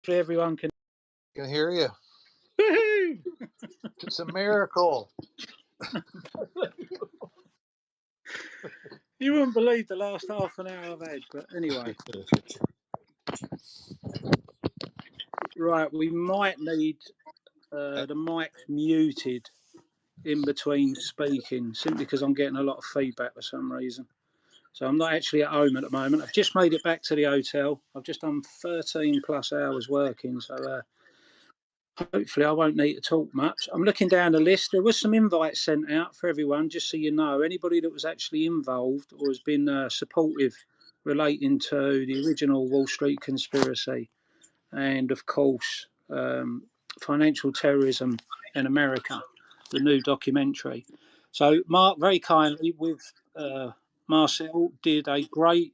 everyone can hear you. Woohoo! It's a miracle. You wouldn't believe the last half an hour I've had, but anyway. Right, we might need the mic muted in between speaking, simply because I'm getting a lot of feedback for some reason. So I'm not actually at home at the moment. I've just made it back to the hotel. I've just done 13 plus hours working, so hopefully I won't need to talk much. I'm looking down the list. There was some invites sent out for everyone, just so you know. Anybody that was actually involved or has been supportive relating to the original Wall Street conspiracy and, of course, financial terrorism in America, the new documentary. So Mark, very kindly, with Marcel, did a great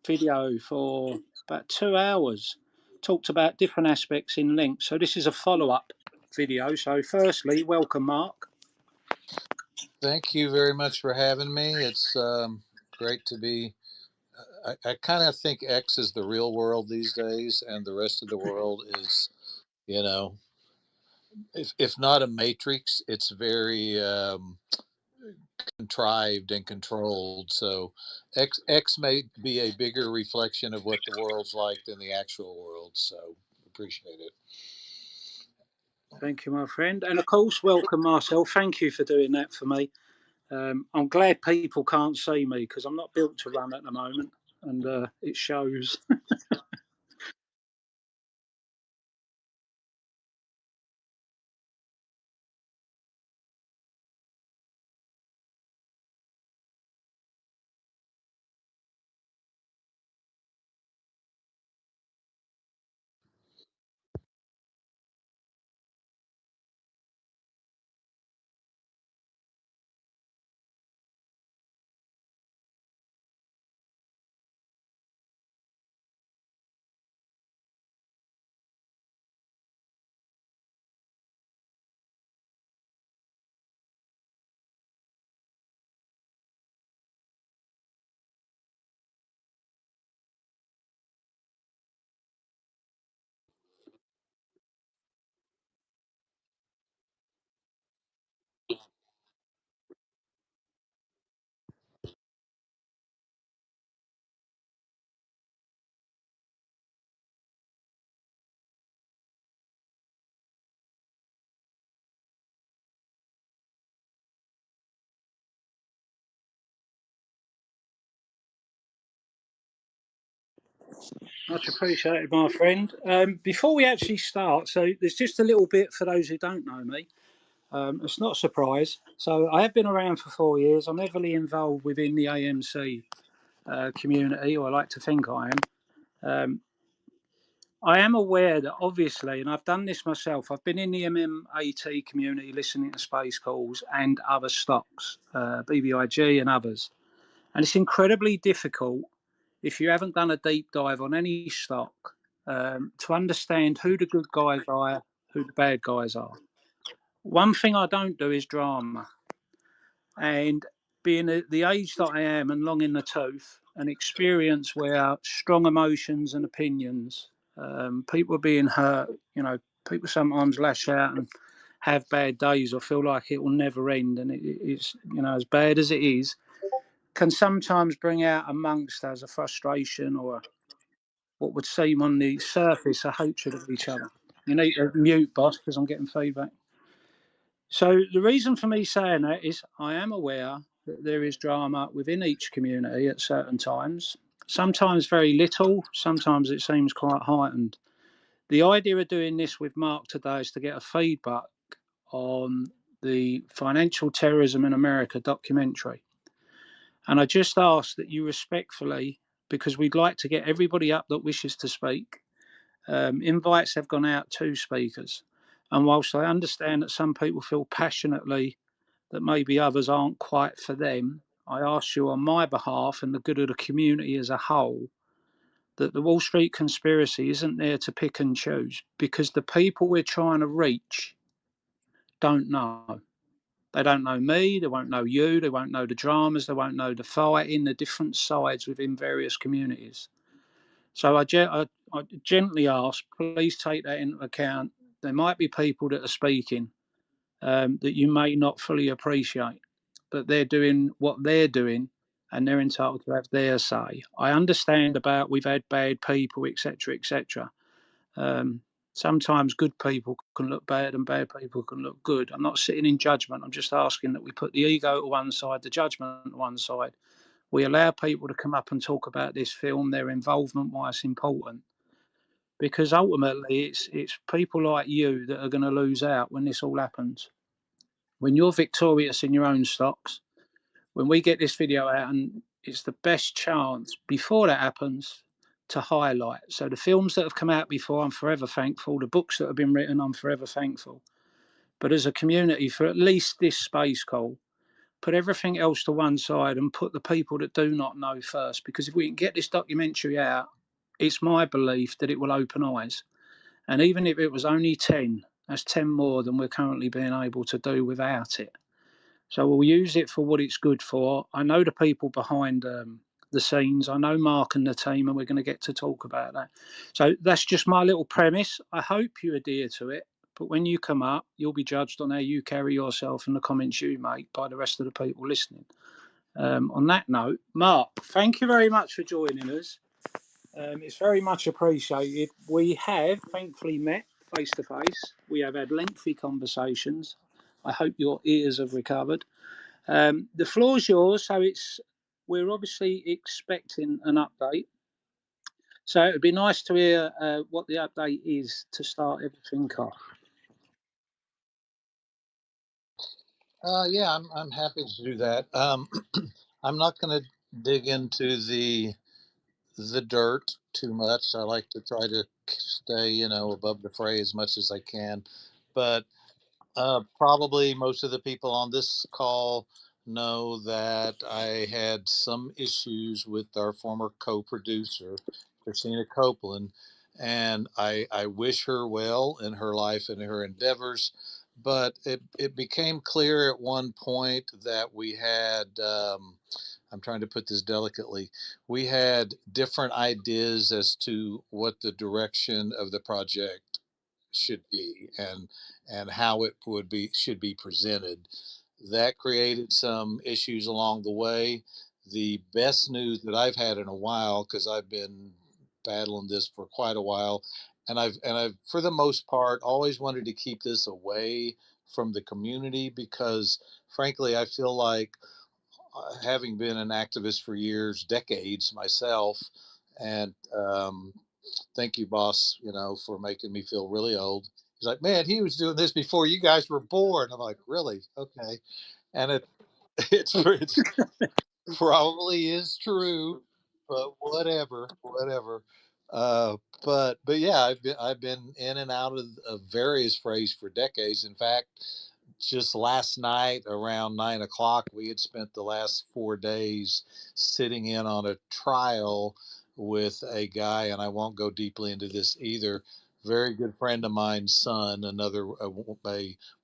video for about 2 hours, talked about different aspects in length. So this is a follow-up video. So firstly, welcome, Mark. Thank you very much for having me. It's great to be. I kind of think X is the real world these days, and the rest of the world is, you know, if not a matrix, it's very contrived and controlled. So X may be a bigger reflection of what the world's like than the actual world. So appreciate it. Thank you, my friend. And of course, welcome, Marcel. Thank you for doing that for me. I'm glad people can't see me because I'm not built to run at the moment, and it shows. Much appreciated, my friend. Before we actually start, so there's just a little bit for those who don't know me. It's not a surprise. So I have been around for 4 years. I'm heavily involved within the AMC community, or I like to think I am. I am aware that obviously, and I've done this myself, I've been in the MMAT community listening to space calls and other stocks, BBIG and others. And it's incredibly difficult if you haven't done a deep dive on any stock to understand who the good guys are, who the bad guys are. One thing I don't do is drama. And being the age that I am and long in the tooth, an experience where strong emotions and opinions, people are being hurt, people sometimes lash out and have bad days or feel like it will never end. And it's, as bad as it is, can sometimes bring out amongst us a frustration or what would seem on the surface a hatred of each other. You need to mute, boss, because I'm getting feedback. So the reason for me saying that is I am aware that there is drama within each community at certain times, sometimes very little, sometimes it seems quite heightened. The idea of doing this with Mark today is to get a feedback on the Financial Terrorism in America documentary. And I just ask that you respectfully, because we'd like to get everybody up that wishes to speak, invites have gone out to speakers. And whilst I understand that some people feel passionately that maybe others aren't quite for them, I ask you on my behalf and the good of the community as a whole that the Wall Street conspiracy isn't there to pick and choose, because the people we're trying to reach don't know. They don't know me, they won't know you, they won't know the dramas, they won't know the fighting, the different sides within various communities. So I gently ask, please take that into account. There might be people that are speaking that you may not fully appreciate, but they're doing what they're doing, and they're entitled to have their say. I understand about we've had bad people, etc., etc. Um, Sometimes good people can look bad and bad people can look good. I'm not sitting in judgment. I'm just asking that we put the ego to one side, the judgment to one side. We allow people to come up and talk about this film, their involvement, why it's important, because ultimately it's people like you that are going to lose out when this all happens. When you're victorious in your own stocks, when we get this video out, and it's the best chance before that happens to highlight. So the films that have come out before, I'm forever thankful. The books that have been written, I'm forever thankful. But as a community, for at least this space call, put everything else to one side and put the people that do not know first. Because if we can get this documentary out, it's my belief that it will open eyes. And even if it was only 10, that's 10 more than we're currently being able to do without it. So we'll use it for what it's good for. I know the people behind the scenes. I know Mark and the team, and we're going to get to talk about that. So that's just my little premise. I hope you adhere to it. But when you come up, you'll be judged on how you carry yourself and the comments you make by the rest of the people listening. On that note, Mark, thank you very much for joining us. It's very much appreciated. We have thankfully met face to face. We have had lengthy conversations. I hope your ears have recovered. The floor's yours. So we're obviously expecting an update. So it would be nice to hear what the update is to start everything off. Yeah, I'm happy to do that. I'm not going to dig into the dirt too much. I like to try to stay, above the fray as much as I can. But probably most of the people on this call know that I had some issues with our former co-producer, Christina Copeland, and I wish her well in her life and her endeavors. But it became clear at one point that we had, I'm trying to put this delicately, we had different ideas as to what the direction of the project should be, and how it should be presented. That created some issues along the way. The best news that I've had in a while, because I've been battling this for quite a while, and I've for the most part always wanted to keep this away from the community, because frankly I feel like, having been an activist for years, decades myself, and thank you, boss, for making me feel really old. He's like, man, he was doing this before you guys were born. I'm like, really? Okay. And it's probably is true, but whatever, whatever. Uh, but yeah, I've been in and out of various frays for decades. In fact, just last night around 9 o'clock, we had spent the last 4 days sitting in on a trial with a guy, and I won't go deeply into this either. Very good friend of mine's son, a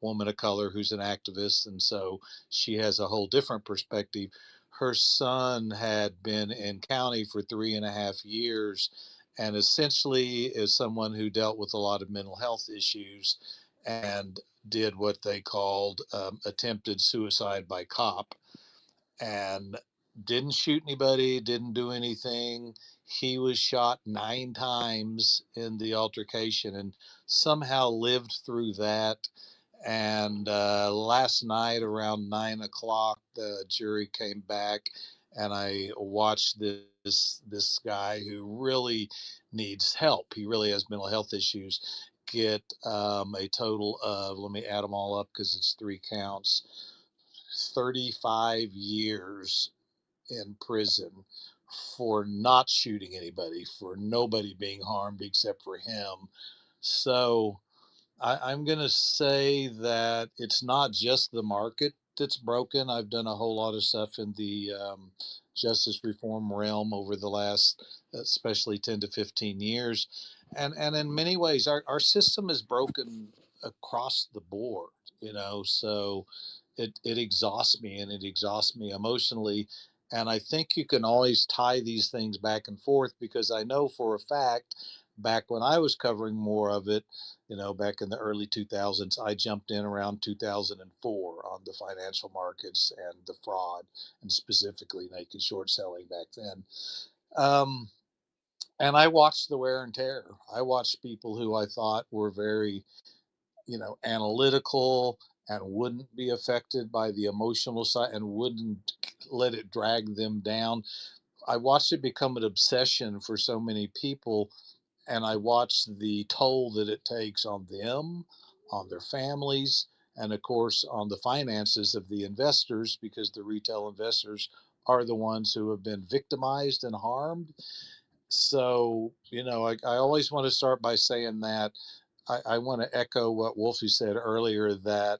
woman of color who's an activist, and so she has a whole different perspective. Her son had been in county for 3.5 years, and essentially is someone who dealt with a lot of mental health issues, and did what they called attempted suicide by cop, and didn't shoot anybody, didn't do anything. He was shot 9 times in the altercation and somehow lived through that. And last night around 9 o'clock, the jury came back, and I watched this guy who really needs help. He really has mental health issues. Get a total of, let me add them all up because it's 3 counts, 35 years in prison for not shooting anybody, for nobody being harmed except for him. So I'm going to say that it's not just the market that's broken. I've done a whole lot of stuff in the justice reform realm over the last, especially 10 to 15 years. And in many ways, our system is broken across the board, so it exhausts me, and it exhausts me emotionally. And I think you can always tie these things back and forth, because I know for a fact, back when I was covering more of it, back in the early 2000s, I jumped in around 2004 on the financial markets and the fraud, and specifically naked short selling back then. Um, and I watched the wear and tear. I watched people who I thought were very, analytical and wouldn't be affected by the emotional side and wouldn't let it drag them down. I watched it become an obsession for so many people, and I watched the toll that it takes on them, on their families, and of course on the finances of the investors, because the retail investors are the ones who have been victimized and harmed. So, I always want to start by saying that I want to echo what Wolfie said earlier, that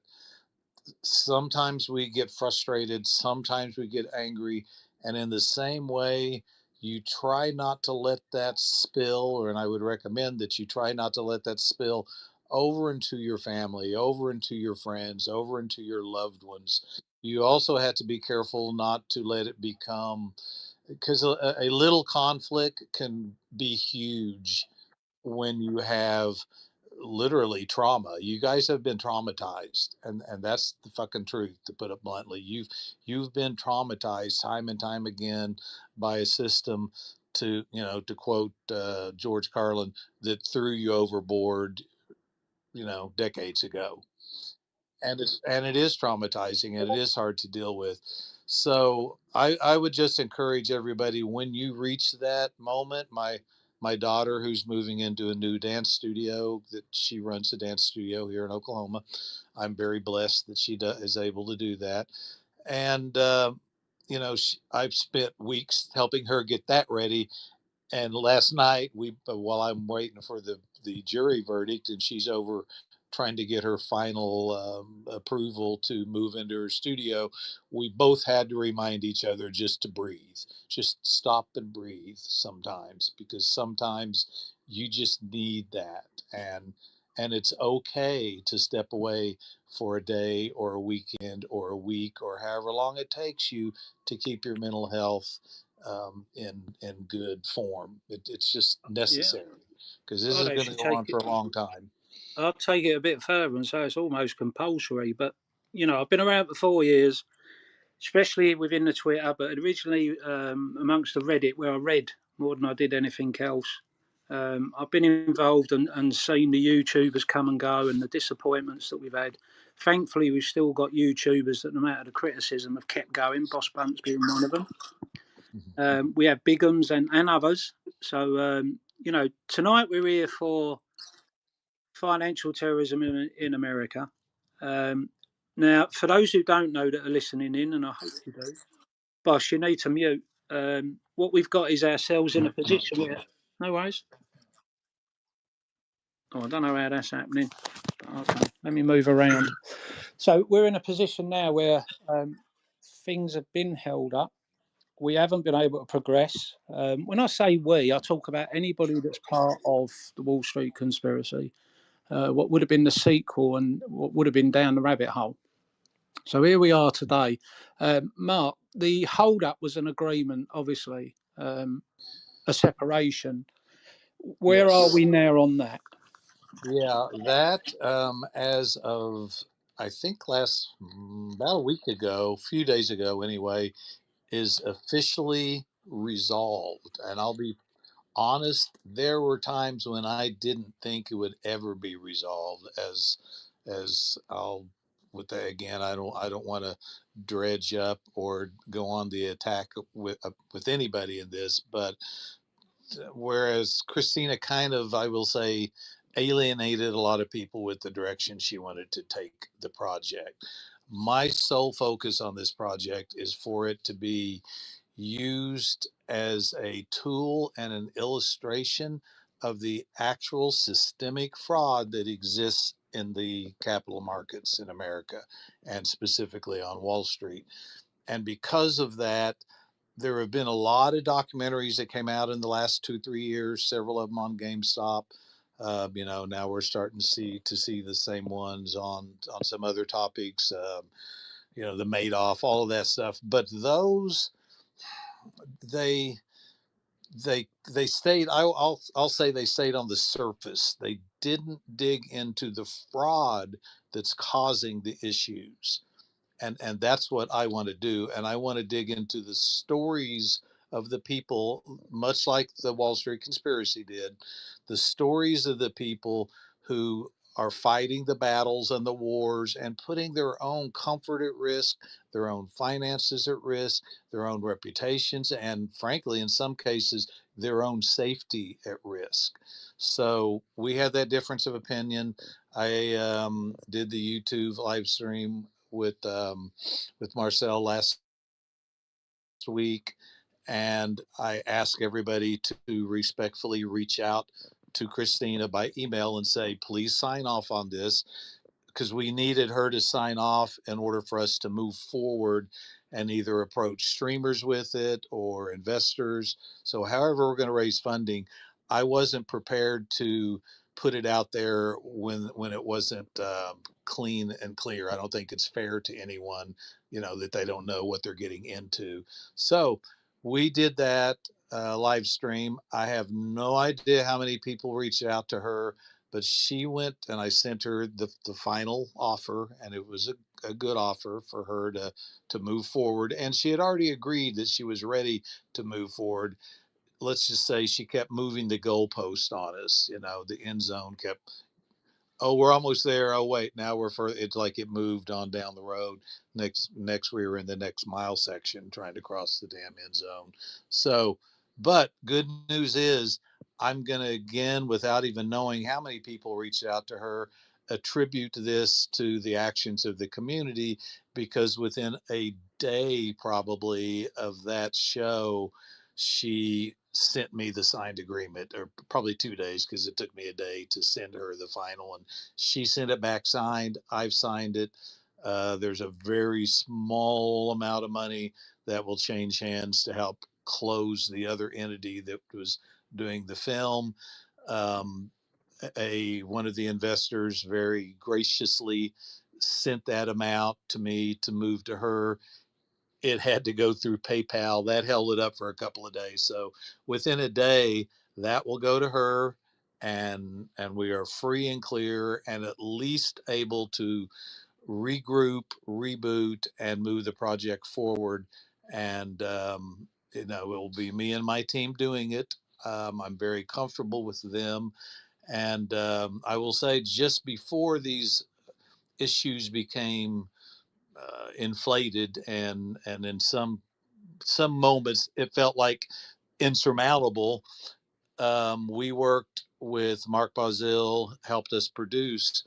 sometimes we get frustrated, sometimes we get angry, and in the same way, you try not to let that spill, and I would recommend that you try not to let that spill over into your family, over into your friends, over into your loved ones. You also have to be careful not to let it become, because a little conflict can be huge when you have literally trauma. You guys have been traumatized, and that's the fucking truth, to put it bluntly. You've been traumatized time and time again by a system, to quote George Carlin, that threw you overboard, decades ago. And it is traumatizing, and it is hard to deal with. So I would just encourage everybody, when you reach that moment, my daughter, who's moving into a new dance studio, that she runs a dance studio here in Oklahoma. I'm very blessed that she is able to do that. And I've spent weeks helping her get that ready. And last night, while I'm waiting for the jury verdict, and she's over trying to get her final approval to move into her studio, we both had to remind each other just to breathe, just stop and breathe sometimes, because sometimes you just need that. And it's okay to step away for a day or a weekend or a week, or however long it takes you to keep your mental health in good form. It's just Yeah, necessary, because this I'd is going to actually go take on it. for a long time. I'd take it a bit further and say it's almost compulsory. But I've been around for 4 years, especially within the Twitter, but originally amongst the Reddit, where I read more than I did anything else. I've been involved and seen the YouTubers come and go and the disappointments that we've had. Thankfully, we've still got YouTubers that, no matter the criticism, have kept going. Boss Bumps being one of them. We have Bigums and others. So, tonight we're here for financial terrorism in America. Um, Now, for those who don't know that are listening in, and I hope you do, Boss, you need to mute. What we've got is ourselves in a position where, no worries. Oh, I don't know how that's happening. Okay, let me move around. So we're in a position now where things have been held up. We haven't been able to progress. When I say we, I talk about anybody that's part of the Wall Street conspiracy, what would have been the sequel and what would have been down the rabbit hole. So here we are today. Mark, the hold up was an agreement, obviously, a separation. Where are Yes. we now on that? Yeah, that as of, I think, about a week ago, a few days ago anyway, is officially resolved. And I'll be honest, there were times when I didn't think it would ever be resolved. As I'll with that again, I don't want to dredge up or go on the attack with anybody in this, but whereas Christina kind of, I will say, alienated a lot of people with the direction she wanted to take the project. My sole focus on this project is for it to be used as a tool and an illustration of the actual systemic fraud that exists in the capital markets in America, and specifically on Wall Street. And because of that, there have been a lot of documentaries that came out in the last 2 3 years, several of them on GameStop. Now we're starting to see the same ones on some other topics. The Madoff, all of that stuff. But those they they stayed. I'll say they stayed on the surface. They didn't dig into the fraud that's causing the issues, and that's what I want to do. And I want to dig into the stories of the people, much like the Wall Street conspiracy did, the stories of the people who are fighting the battles and the wars and putting their own comfort at risk, their own finances at risk, their own reputations, and frankly, in some cases, their own safety at risk. So we had that difference of opinion. I did the YouTube live stream with Marcel last week, and I ask everybody to respectfully reach out to Christina by email and say, please sign off on this, because we needed her to sign off in order for us to move forward and either approach streamers with it or investors. So, however, we're going to raise funding, I wasn't prepared to put it out there when it wasn't clean and clear. I don't think it's fair to anyone, that they don't know what they're getting into. So we did that live stream. I have no idea how many people reached out to her, but she went, and I sent her the final offer, and it was a good offer for her to move forward. And she had already agreed that she was ready to move forward. Let's just say she kept moving the goalpost on us. The end zone kept, oh, we're almost there. Oh, wait, now we're further. It's like it moved on down the road. Next, we were in the next mile section trying to cross the damn end zone. So, but good news is, I'm going to, again, without even knowing how many people reached out to her, attribute this to the actions of the community, because within a day probably of that show, she sent me the signed agreement, or probably 2 days, because it took me a day to send her the final, and she sent it back signed. I've signed it. There's a very small amount of money that will change hands to help close the other entity that was doing the film. Um, one of the investors very graciously sent that amount to me to move to her. It had to go through PayPal. That held it up for a couple of days. So within a day, that will go to her, and we are free and clear, and at least able to regroup, reboot, and move the project forward. And it will be me and my team doing it. I'm very comfortable with them, and I will say, just before these issues became inflated, and in some moments it felt like insurmountable. We worked with Mark Bazil, helped us produce,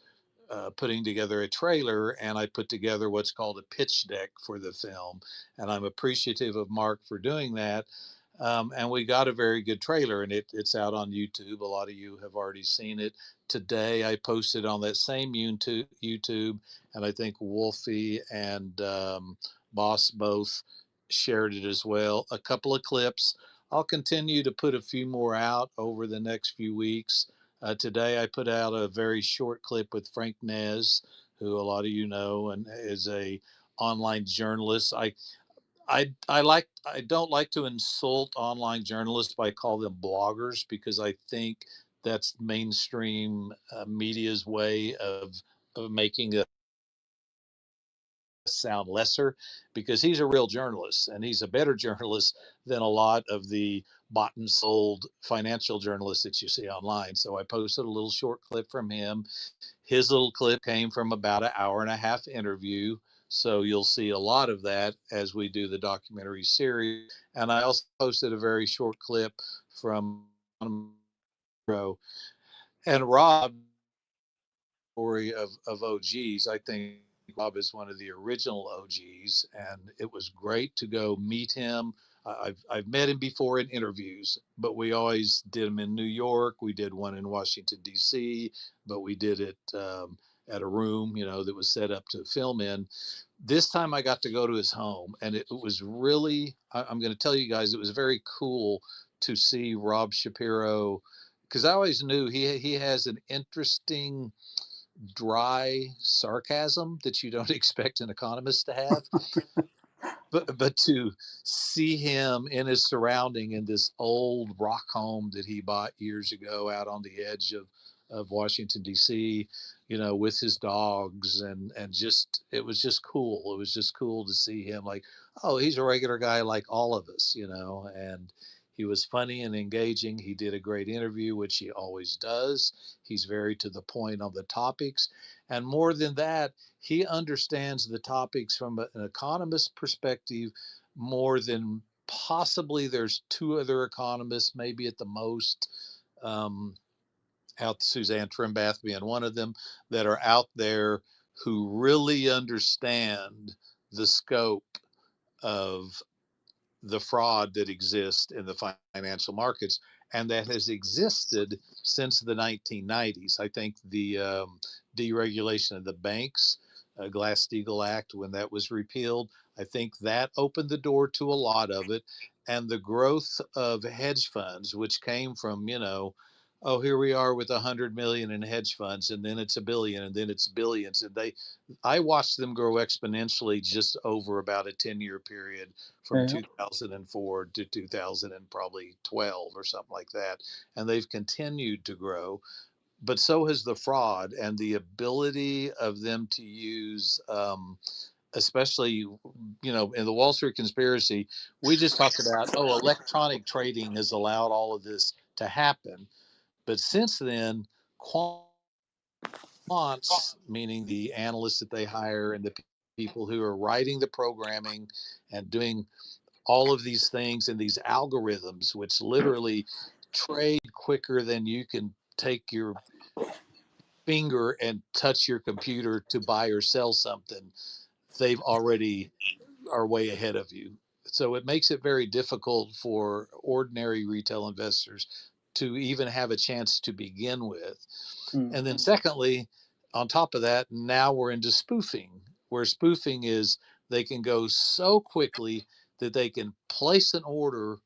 putting together a trailer, and I put together what's called a pitch deck for the film, and I'm appreciative of Mark for doing that. And we got a very good trailer, and it's out on YouTube. A lot of you have already seen it. Today, I posted on that same YouTube, and I think Wolfie and Boss both shared it as well. A couple of clips. I'll continue to put a few more out over the next few weeks. Today, I put out a very short clip with Frank Nez, who a lot of you know, and is a online journalist. I don't like to insult online journalists by calling them bloggers, because I think that's mainstream media's way of making a sound lesser, because he's a real journalist, and he's a better journalist than a lot of the bought and sold financial journalists that you see online. So I posted a little short clip from him. His little clip came from about an hour and a half interview. So you'll see a lot of that as we do the documentary series. And I also posted a very short clip from and Rob, story of OGs. I think Rob is one of the original OGs, and it was great to go meet him. I've met him before in interviews, but we always did them in New York. We did one in Washington D.C., but we did it at a room, that was set up to film in. This time I got to go to his home, and it was really, I'm going to tell you guys, it was very cool to see Rob Shapiro, because I always knew he has an interesting dry sarcasm that you don't expect an economist to have. but to see him in his surrounding in this old rock home that he bought years ago out on the edge of Washington D.C., you know, with his dogs and just it was just cool. It was just cool to see him like, oh, he's a regular guy like all of us, you know, and he was funny and engaging. He did a great interview, which he always does. He's very to the point on the topics. And more than that, he understands the topics from an economist perspective more than possibly there's two other economists, maybe at the most, um, out Suzanne Trimbath being one of them, that are out there who really understand the scope of the fraud that exists in the financial markets and that has existed since the 1990s. I think the deregulation of the banks, Glass-Steagall Act, when that was repealed, I think that opened the door to a lot of it. And the growth of hedge funds, which came from, you know, oh, here we are with 100 million in hedge funds, and then it's a billion, and then it's billions. And I watched them grow exponentially just over about a 10-year period from Yeah. 2004 to 2000 and probably 12 or something like that. And they've continued to grow, but so has the fraud and the ability of them to use, especially, you know, in the Wall Street conspiracy, we just talked about, oh, electronic trading has allowed all of this to happen. But since then, quants, meaning the analysts that they hire and the people who are writing the programming and doing all of these things and these algorithms, which literally trade quicker than you can take your finger and touch your computer to buy or sell something, they've already are way ahead of you. So it makes it very difficult for ordinary retail investors to even have a chance to begin with. Mm. And then secondly, on top of that, now we're into spoofing, where spoofing is they can go so quickly that they can place an order.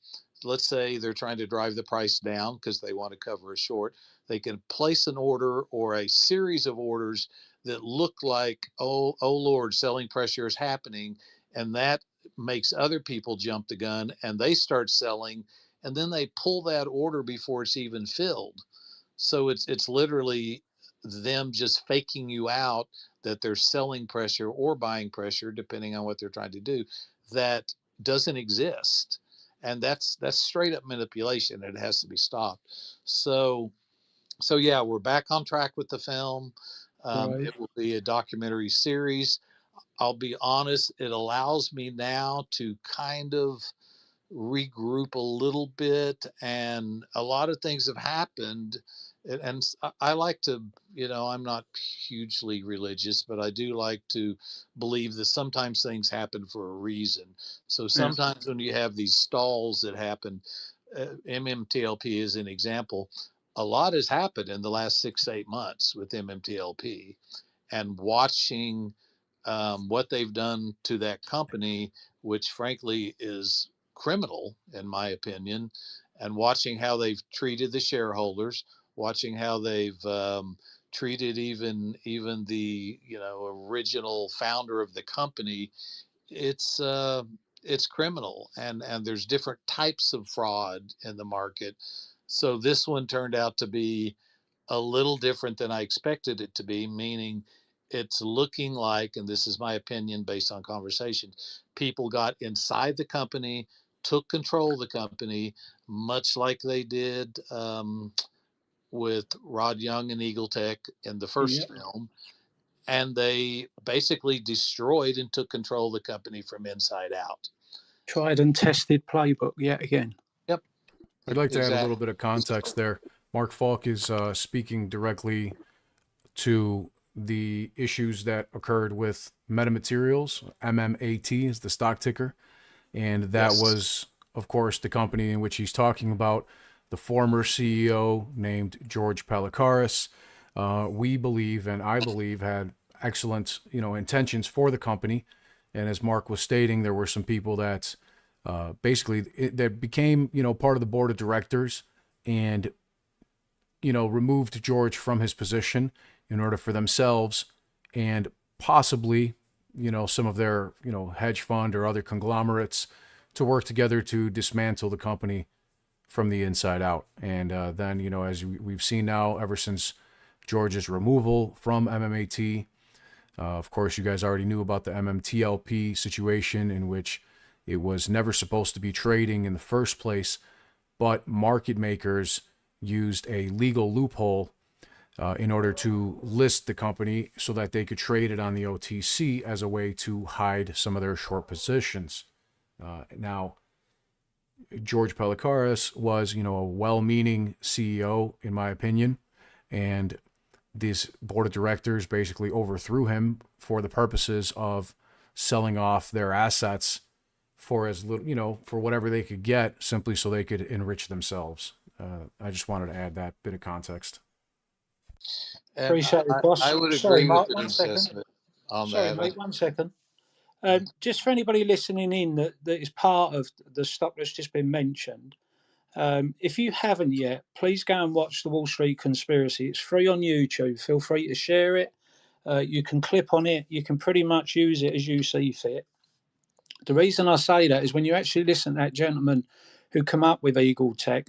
Let's say they're trying to drive the price down because they want to cover a short. They can place an order or a series of orders that look like, oh Lord, selling pressure is happening. And that makes other people jump the gun and they start selling. And then they pull that order before it's even filled. So it's literally them just faking you out that they're selling pressure or buying pressure, depending on what they're trying to do, that doesn't exist. And that's straight up manipulation. It has to be stopped. So yeah, we're back on track with the film. Right. It will be a documentary series. I'll be honest, it allows me now to kind of regroup a little bit, and a lot of things have happened. And I like to, you know, I'm not hugely religious, but I do like to believe that sometimes things happen for a reason. So Yeah. sometimes when you have these stalls that happen, MMTLP is an example. A lot has happened in the last 6 to 8 months with MMTLP, and watching what they've done to that company, which frankly is criminal in my opinion, and watching how they've treated the shareholders, watching how they've treated even the, you know, original founder of the company. It's criminal, and there's different types of fraud in the market. So this one turned out to be a little different than I expected it to be, meaning it's looking like, and this is my opinion based on conversations, people got inside the company, took control of the company, much like they did with Rod Young and Eagle Tech in the Yeah. first film. And they basically destroyed and took control of the company from inside out. Tried and tested playbook yet again. Yep, I'd like to add a little exactly. bit of context there. Mark Faulk is speaking directly to the issues that occurred with Metamaterials. MMAT is the stock ticker. And that Yes. was, of course, the company in which he's talking about. The former CEO named George Palikaris, we believe, and I believe, had excellent, intentions for the company. And as Mark was stating, there were some people that basically that became, part of the board of directors and, removed George from his position in order for themselves and possibly, some of their, hedge fund or other conglomerates to work together to dismantle the company from the inside out. And then, as we've seen now, ever since George's removal from MMAT, of course, you guys already knew about the MMTLP situation, in which it was never supposed to be trading in the first place, but market makers used a legal loophole in order to list the company so that they could trade it on the OTC as a way to hide some of their short positions. Now, George Pelikaris was, a well-meaning CEO, in my opinion, and this board of directors basically overthrew him for the purposes of selling off their assets for as little, for whatever they could get, simply so they could enrich themselves. I just wanted to add that bit of context. And Appreciate it, boss. I would Sorry, agree Mark, with your one second. assessment on Sorry, that. mate, 1 second. Just for anybody listening in that is part of the stock that's just been mentioned, if you haven't yet, please go and watch the Wall Street Conspiracy. It's free on YouTube. Feel free to share it. You can clip on it. You can pretty much use it as you see fit. The reason I say that is when you actually listen to that gentleman who come up with Eagle Tech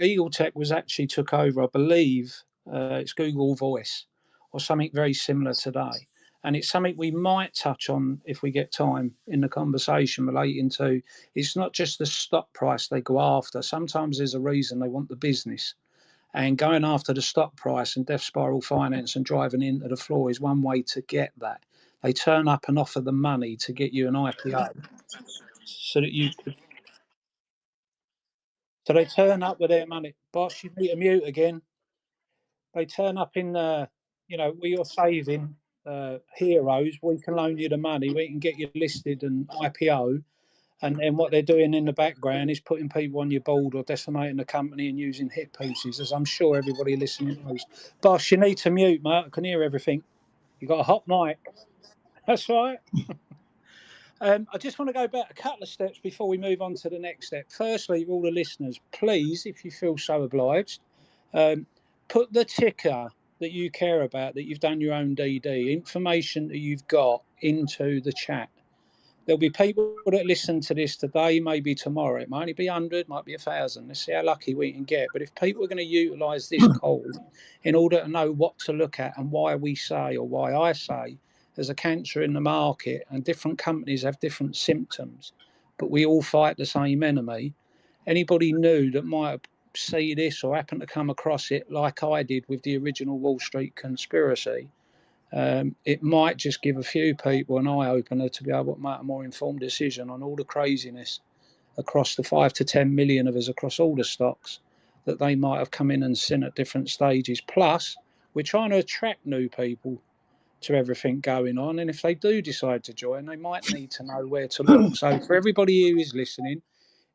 was actually took over, I believe, it's Google Voice or something very similar today. And it's something we might touch on if we get time in the conversation relating to, it's not just the stock price they go after. Sometimes there's a reason they want the business. And going after the stock price and death spiral finance and driving into the floor is one way to get that. They turn up and offer the money to get you an IPO so that you could. So they turn up with their money. Boss, you need to mute again. They turn up in, we are saving heroes. We can loan you the money. We can get you listed and IPO. And then what they're doing in the background is putting people on your board or decimating the company and using hit pieces, as I'm sure everybody listening knows. Boss, you need to mute, mate. I can hear everything. You got a hot mic. That's right. I just want to go back a couple of steps before we move on to the next step. Firstly, all the listeners, please, if you feel so obliged, put the ticker that you care about, that you've done your own DD, information that you've got into the chat. There'll be people that listen to this today, maybe tomorrow. It might only be 100, might be 1,000. Let's see how lucky we can get. But if people are going to utilise this call in order to know what to look at and why we say, or why I say, there's a cancer in the market and different companies have different symptoms, but we all fight the same enemy. Anybody new that might see this or happen to come across it like I did with the original Wall Street Conspiracy, it might just give a few people an eye-opener to be able to make a more informed decision on all the craziness across the 5 to 10 million of us across all the stocks that they might have come in and seen at different stages. Plus, we're trying to attract new people to everything going on, and if they do decide to join, they might need to know where to look. So for everybody who is listening,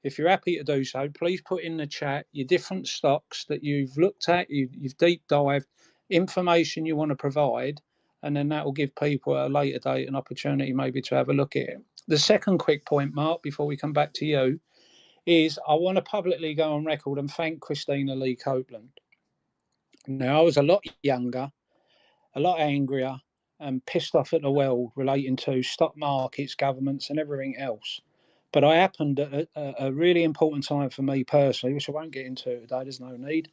if you're happy to do so, please put in the chat your different stocks that you've looked at, you've deep dived, information you want to provide, and then that will give people at a later date an opportunity maybe to have a look at it. The second quick point, Mark, before we come back to you, is I want to publicly go on record and thank Christina Lee Copeland. Now, I was a lot younger, a lot angrier, and pissed off at the world relating to stock markets, governments, and everything else. But I happened at a really important time for me personally, which I won't get into today, there's no need,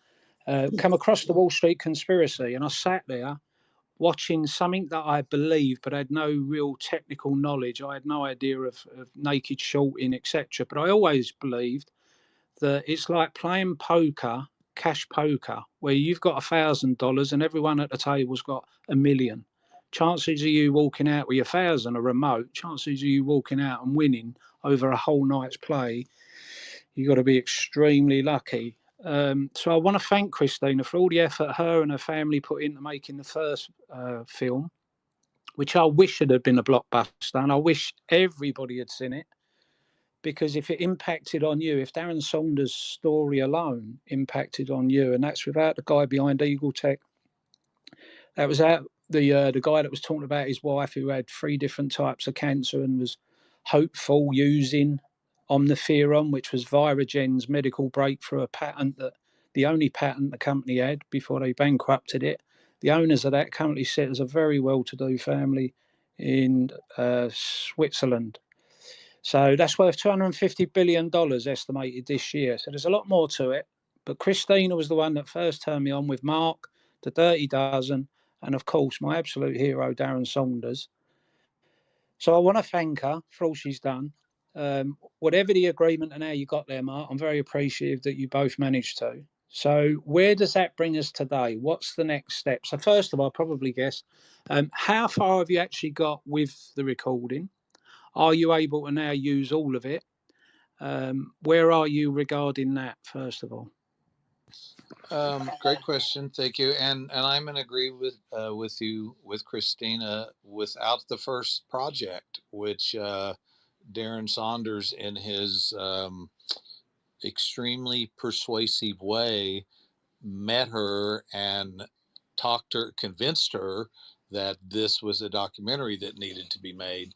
come across the Wall Street Conspiracy, and I sat there watching something that I believed but had no real technical knowledge. I had no idea of naked shorting, etc. But I always believed that it's like playing poker, cash poker, where you've got $1,000 and everyone at the table's got $1 million. Chances of you walking out with 1,000 are remote. Chances of you walking out and winning over a whole night's play, you've got to be extremely lucky. So I want to thank Christina for all the effort her and her family put into making the first film, which I wish it had been a blockbuster, and I wish everybody had seen it. Because if it impacted on you, if Darren Saunders' story alone impacted on you, and that's without the guy behind Eagle Tech, that was out the guy that was talking about his wife who had 3 different types of cancer and was hopeful using Omniferon, which was Virogen's medical breakthrough, a patent that the only patent the company had before they bankrupted it. The owners of that company set as a very well-to-do family in Switzerland. So that's worth $250 billion estimated this year. So there's a lot more to it. But Christina was the one that first turned me on with Mark, the Dirty Dozen, and of course, my absolute hero, Darren Saunders. So I want to thank her for all she's done. Whatever the agreement and how you got there, Mark, I'm very appreciative that you both managed to. So where does that bring us today? What's the next step? So first of all, I'll probably guess, how far have you actually got with the recording? Are you able to now use all of it? Where are you regarding that, first of all? Great question, thank you. And I'm in agree with you, with Christina. Without the first project, which Darren Saunders, in his extremely persuasive way, met her and convinced her that this was a documentary that needed to be made.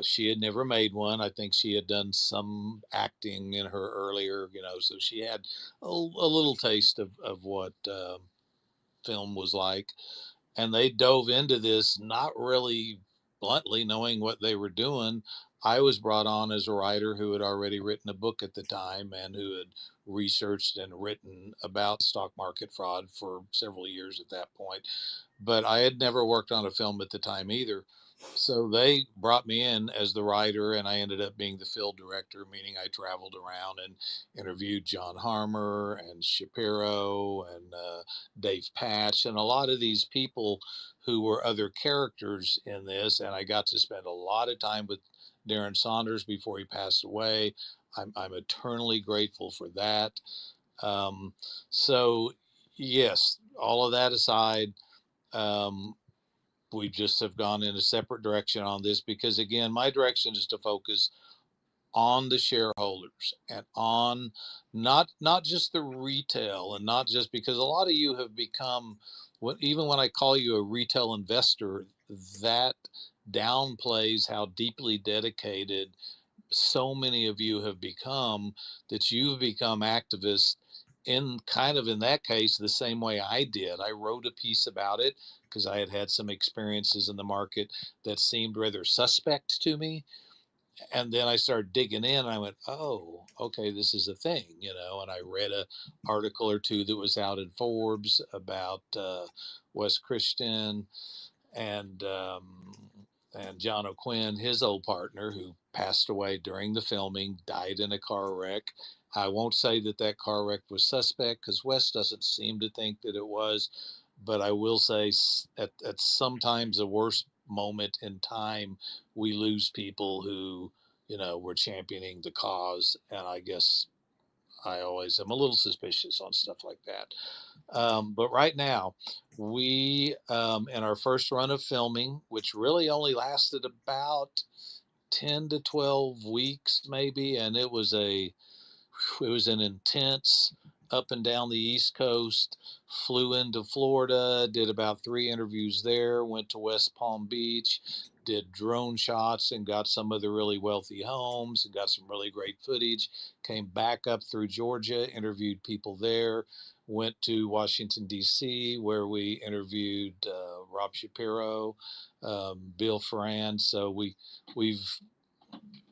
She had never made one. I think she had done some acting in her earlier, so she had a little taste of what film was like. And they dove into this not really bluntly knowing what they were doing. I was brought on as a writer who had already written a book at the time and who had researched and written about stock market fraud for several years at that point. But I had never worked on a film at the time either. So they brought me in as the writer, and I ended up being the field director, meaning I traveled around and interviewed John Harmer and Shapiro and Dave Patch and a lot of these people who were other characters in this. And I got to spend a lot of time with Darren Saunders before he passed away. I'm eternally grateful for that. Um, so, yes, all of that aside, we just have gone in a separate direction on this because, again, my direction is to focus on the shareholders and on not just the retail, and not just because a lot of you have become even when I call you a retail investor, that downplays how deeply dedicated so many of you have become, that you've become activists in kind of, in that case, the same way I did. I wrote a piece about it because I had had some experiences in the market that seemed rather suspect to me. And then I started digging in and I went, oh, okay, this is a thing, and I read a article or two that was out in Forbes about Wes Christian and John O'Quinn, his old partner, who passed away during the filming, died in a car wreck. I won't say that car wreck was suspect because Wes doesn't seem to think that it was, but I will say at sometimes the worst moment in time, we lose people who, were championing the cause. And I guess I always am a little suspicious on stuff like that. But right now, we, in our first run of filming, which really only lasted about 10 to 12 weeks, maybe, and it was an intense up and down the East Coast. Flew into Florida, did about 3 interviews there, went to West Palm Beach, did drone shots and got some of the really wealthy homes and got some really great footage. Came back up through Georgia, interviewed people there, went to Washington, D.C., where we interviewed Rob Shapiro, Bill Ferrand. So we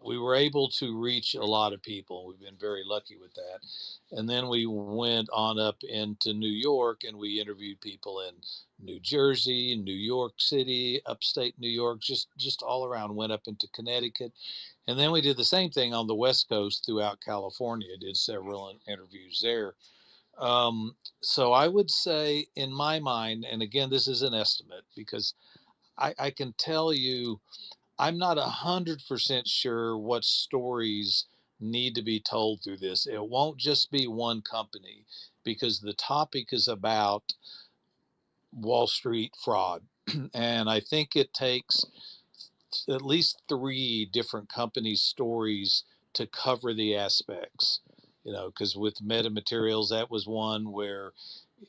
were able to reach a lot of people. We've been very lucky with that. And then we went on up into New York and we interviewed people in New Jersey, New York City, upstate New York, just all around, went up into Connecticut. And then we did the same thing on the West Coast throughout California, did several interviews there. So I would say, in my mind, and again, this is an estimate because I can tell you, I'm not 100% sure what stories need to be told through this. It won't just be one company because the topic is about Wall Street fraud. And I think it takes at least 3 different companies' stories to cover the aspects, because with Metamaterials, that was one where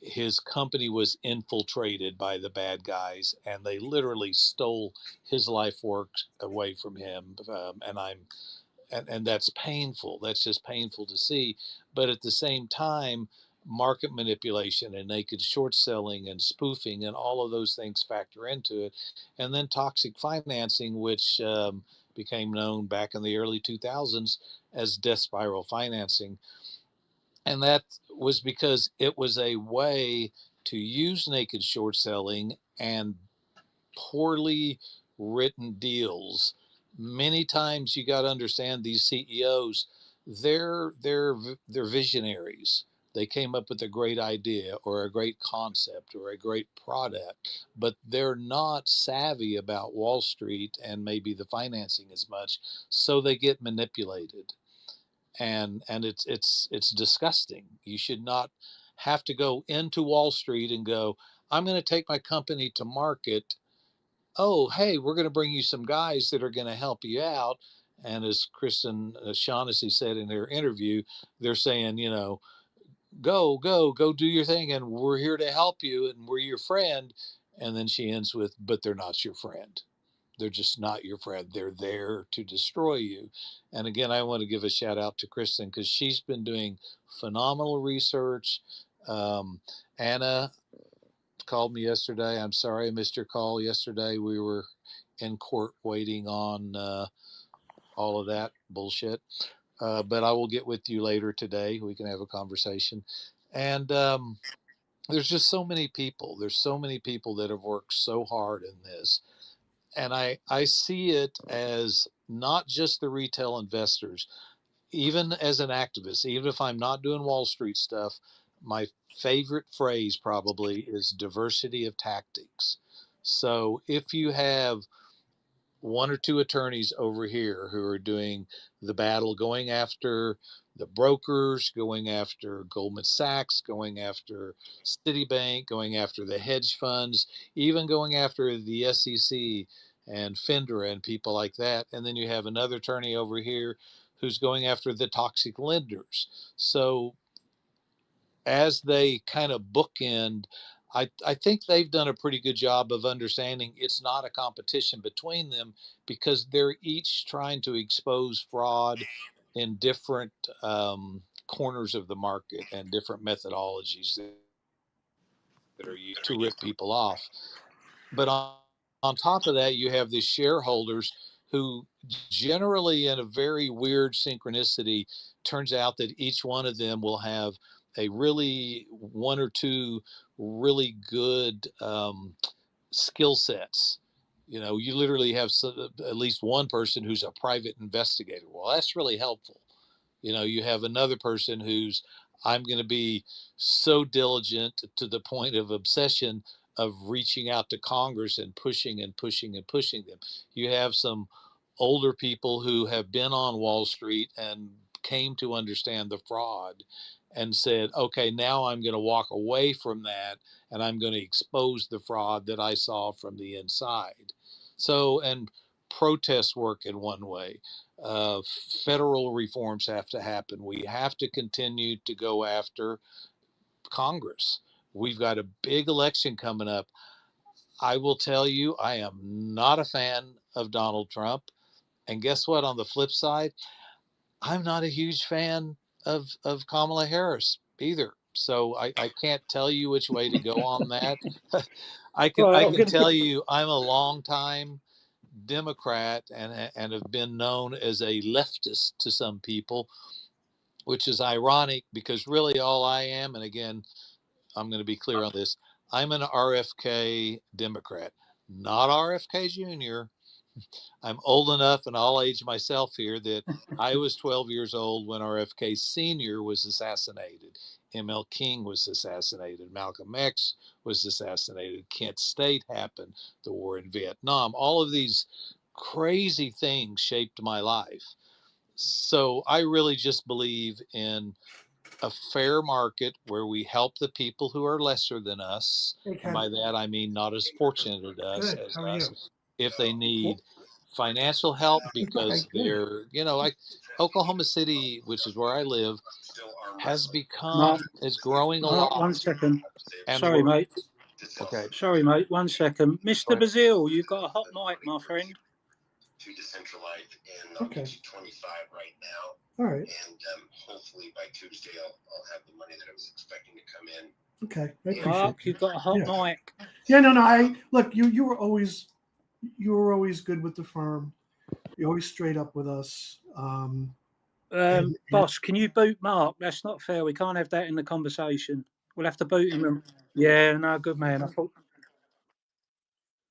his company was infiltrated by the bad guys and they literally stole his life work away from him. And that's painful. That's just painful to see. But at the same time, market manipulation and naked short selling and spoofing, and all of those things factor into it. And then toxic financing, which became known back in the early 2000s as death spiral financing. And that was because it was a way to use naked short selling and poorly written deals. Many times you got to understand these CEOs, they're visionaries. They came up with a great idea or a great concept or a great product, but they're not savvy about Wall Street and maybe the financing as much, so they get manipulated. And it's disgusting. You should not have to go into Wall Street and go, I'm going to take my company to market. Oh, hey, we're going to bring you some guys that are going to help you out. And as Kristen Shaughnessy said in her interview, they're saying, go do your thing, and we're here to help you, and we're your friend. And then she ends with, but they're not your friend. They're just not your friend. They're there to destroy you. And again, I want to give a shout out to Kristen because she's been doing phenomenal research. Um, Anna called me yesterday. I'm sorry I missed your call yesterday. We were in court waiting on all of that bullshit. But I will get with you later today. We can have a conversation. And there's just so many people. There's so many people that have worked so hard in this. And I see it as not just the retail investors, even as an activist, even if I'm not doing Wall Street stuff, my favorite phrase probably is diversity of tactics. So if you have one or two attorneys over here who are doing the battle, going after the brokers, going after Goldman Sachs, going after Citibank, going after the hedge funds, even going after the SEC and FINRA and people like that. And then you have another attorney over here who's going after the toxic lenders. So as they kind of bookend, I think they've done a pretty good job of understanding it's not a competition between them because they're each trying to expose fraud in different corners of the market and different methodologies that are used to rip people off. But on top of that, you have the shareholders who generally, in a very weird synchronicity, turns out that each one of them will have a really one or two really good skill sets. You literally have at least one person who's a private investigator. Well, that's really helpful. You have another person who's, I'm going to be so diligent to the point of obsession of reaching out to Congress and pushing and pushing and pushing them. You have some older people who have been on Wall Street and came to understand the fraud and said, okay, now I'm going to walk away from that and I'm going to expose the fraud that I saw from the inside. So, and protests work in one way. Uh, Federal reforms have to happen. We have to continue to go after Congress. We've got a big election coming up. I will tell you, I am not a fan of Donald Trump. And guess what? On the flip side, I'm not a huge fan of Kamala Harris either. So I can't tell you which way to go on that. I can Right, I I'm can going to tell give. you I'm a long time Democrat and have been known as a leftist to some people, which is ironic because really all I am, and again, I'm going to be clear on this, I'm an RFK Democrat, not RFK Jr. I'm old enough, and I'll age myself here, that I was 12 years old when RFK Sr. was assassinated. ML King was assassinated. Malcolm X was assassinated. Kent State happened. The war in Vietnam. All of these crazy things shaped my life. So I really just believe in a fair market where we help the people who are lesser than us. Hey, And Ken. by that, I mean not as fortunate Good. as How are us, you? if they need financial help Okay, because good. like Oklahoma City, which is where I live, has Mark, become, is growing a Mark, lot. 1 second. And Sorry, we're, mate. okay. Sorry, mate. 1 second. Go Mr. ahead. Bazil, you've got a hot mic, my friend. Okay. All right. And hopefully by Tuesday I'll have the money that I was expecting to come in. Okay, I appreciate Mark, it. you've got a hot Yeah. mic. Yeah, no. I look. You were always good with the firm. You're always straight up with us. Boss, can you boot Mark? That's not fair. We can't have that in the conversation. We'll have to boot him. Yeah, no, good man. I thought.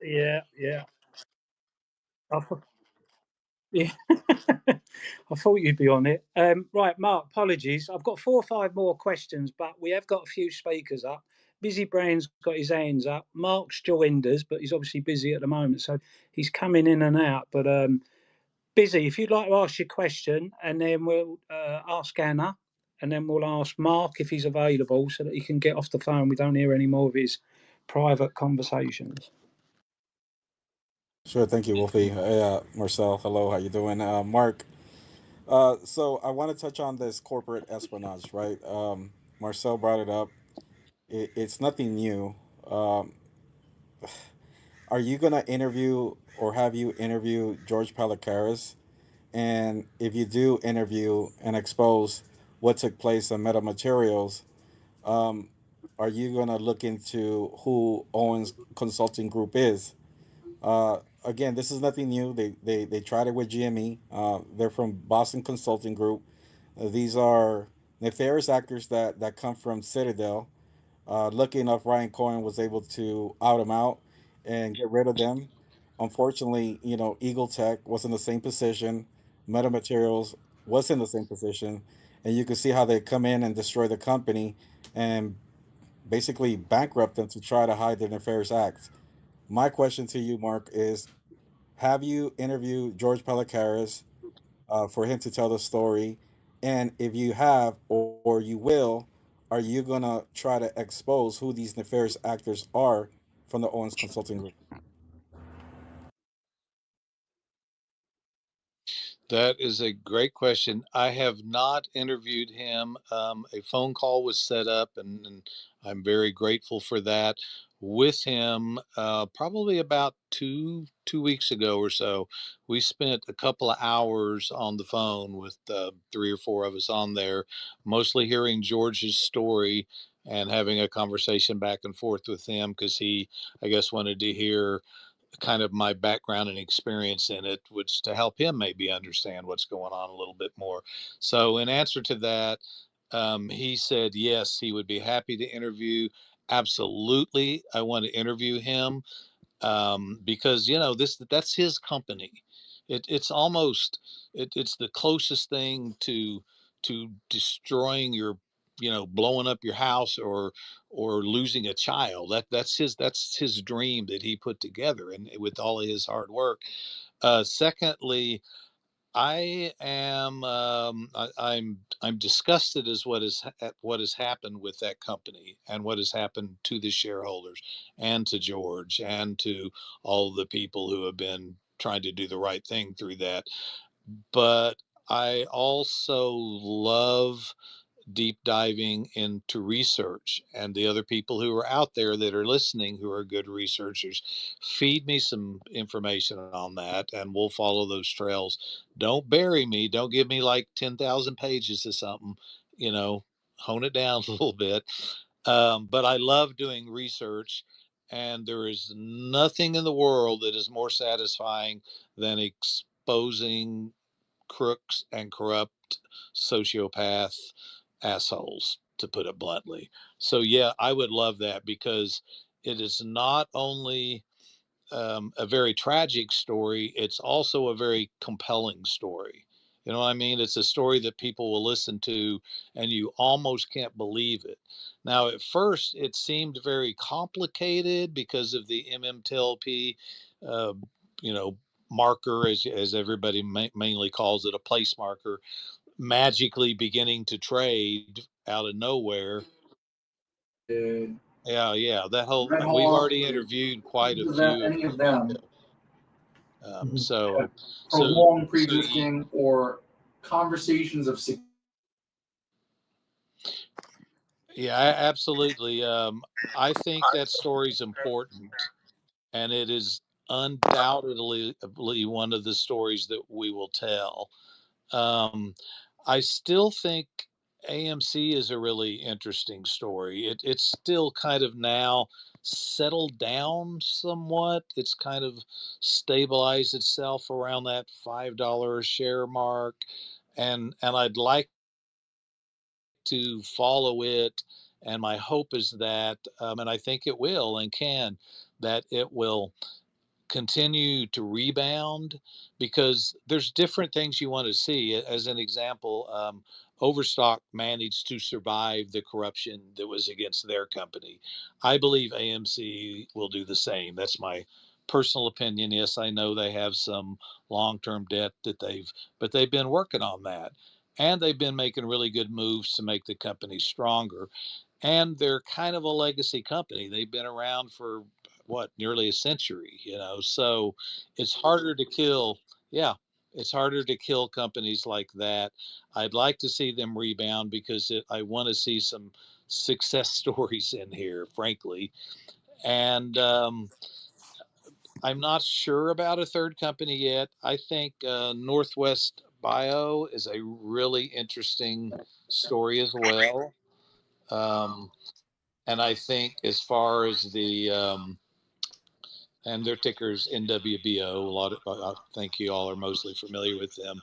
Yeah, yeah. I thought, yeah. I thought you'd be on it. Right, Mark, apologies. I've got 4 or 5 more questions, but we have got a few speakers up. Busy Brand's got his hands up. Mark's joined us, but he's obviously busy at the moment, so he's coming in and out. But Busy, if you'd like to ask your question, and then we'll ask Anna, and then we'll ask Mark if he's available so that he can get off the phone. We don't hear any more of his private conversations. Sure, thank you, Wolfie. Hey, Marcel, hello, how you doing? Mark, so I want to touch on this corporate espionage, right? Marcel brought it up. It's nothing new. Um, are you going to interview or have you interview George Palicaris? And if you do interview and expose what took place on metamaterials, um, are you going to look into who Owens Consulting Group is? Again, this is nothing new. They tried it with GME. They're from Boston Consulting Group. These are nefarious actors that come from Citadel. Lucky enough, Ryan Cohen was able to out them out and get rid of them. Unfortunately, Eagle Tech was in the same position. Metamaterials was in the same position, and you can see how they come in and destroy the company and basically bankrupt them to try to hide their nefarious acts. My question to you, Mark, is: have you interviewed George Palicaris for him to tell the story? And if you have, or you will, are you gonna try to expose who these nefarious actors are from the Owens Consulting Group? That is a great question. I have not interviewed him. A phone call was set up, and I'm very grateful for that. With him, probably about two weeks ago or so, we spent a couple of hours on the phone with 3 or 4 of us on there, mostly hearing George's story and having a conversation back and forth with him because he, I guess, wanted to hear kind of my background and experience in it, which to help him maybe understand what's going on a little bit more. So, in answer to that, he said yes, he would be happy to interview. Absolutely, I want to interview him because that's his company. It's almost it's the closest thing to destroying your blowing up your house or losing a child. That's his dream that he put together and with all of his hard work. Secondly, I'm disgusted as what has happened with that company and what has happened to the shareholders and to George and to all the people who have been trying to do the right thing through that. But I also love deep diving into research, and the other people who are out there that are listening who are good researchers, feed me some information on that and we'll follow those trails. Don't bury me, don't give me like 10,000 pages or something, you know hone it down a little bit. But I love doing research, and there is nothing in the world that is more satisfying than exposing crooks and corrupt sociopath assholes, to put it bluntly. So yeah, I would love that because it is not only a very tragic story, it's also a very compelling story. You know what I mean? It's a story that people will listen to and you almost can't believe it. Now, at first, it seemed very complicated because of the MMTLP, uh, you know, marker, as everybody mainly calls it, a place marker, magically beginning to trade out of nowhere. Yeah, that whole, Red we've Hawk, already interviewed quite a that, few of any of those them, people. So, prolonged so pre-existing or conversations of yeah, absolutely. I think that story's important, and it is undoubtedly one of the stories that we will tell. Um, I still think AMC is a really interesting story. It's still kind of now settled down somewhat. It's kind of stabilized itself around that $5 a share mark, and I'd like to follow it. And my hope is that, and I think it will and can, that it will continue to rebound, because there's different things you want to see. As an example, Overstock managed to survive the corruption that was against their company. I believe AMC will do the same. That's my personal opinion. Yes, I know they have some long-term debt but they've been working on that. And they've been making really good moves to make the company stronger. And they're kind of a legacy company. They've been around for what, nearly a century, so it's harder to kill. Yeah, it's harder to kill companies like that. I'd like to see them rebound, because I want to see some success stories in here, frankly. And I'm not sure about a third company yet. I think Northwest Bio is a really interesting story as well. And I think, as far as and their ticker's NWBO. I think you all are mostly familiar with them.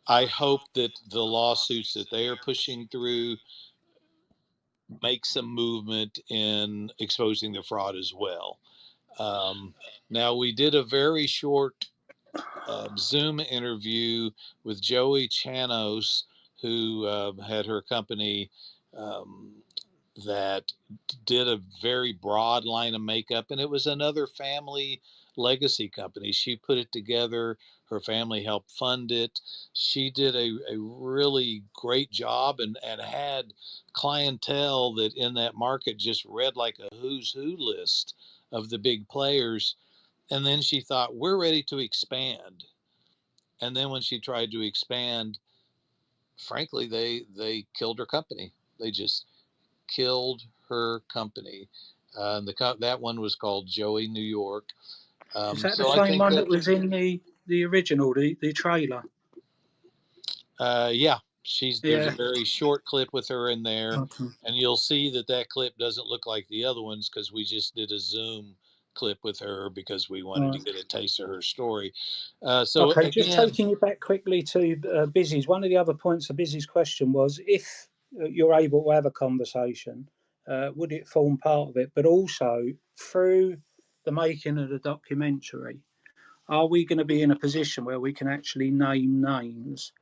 I hope that the lawsuits that they are pushing through make some movement in exposing the fraud as well. Now, we did a very short Zoom interview with Joey Chanos, who had her company that did a very broad line of makeup, and it was another family legacy company. She put it together. Her family helped fund it. She did a really great job, and had clientele that in that market just read like a who's who list of the big players. And then she thought, we're ready to expand. And then when she tried to expand, frankly, they killed her company. They just killed her company. And that one was called Joey New York. Is that the So I same think one that, that was in the original, the trailer? yeah, there's a Yeah. very short clip with her in there, Okay. and you'll see that clip doesn't look like the other ones, because we just did a Zoom clip with her because we wanted to get a taste of her story. So Okay, just again, taking you back quickly to Busy's. One of the other points of Busy's question was, if you're able to have a conversation, would it form part of it? But also, through the making of the documentary, are we going to be in a position where we can actually name names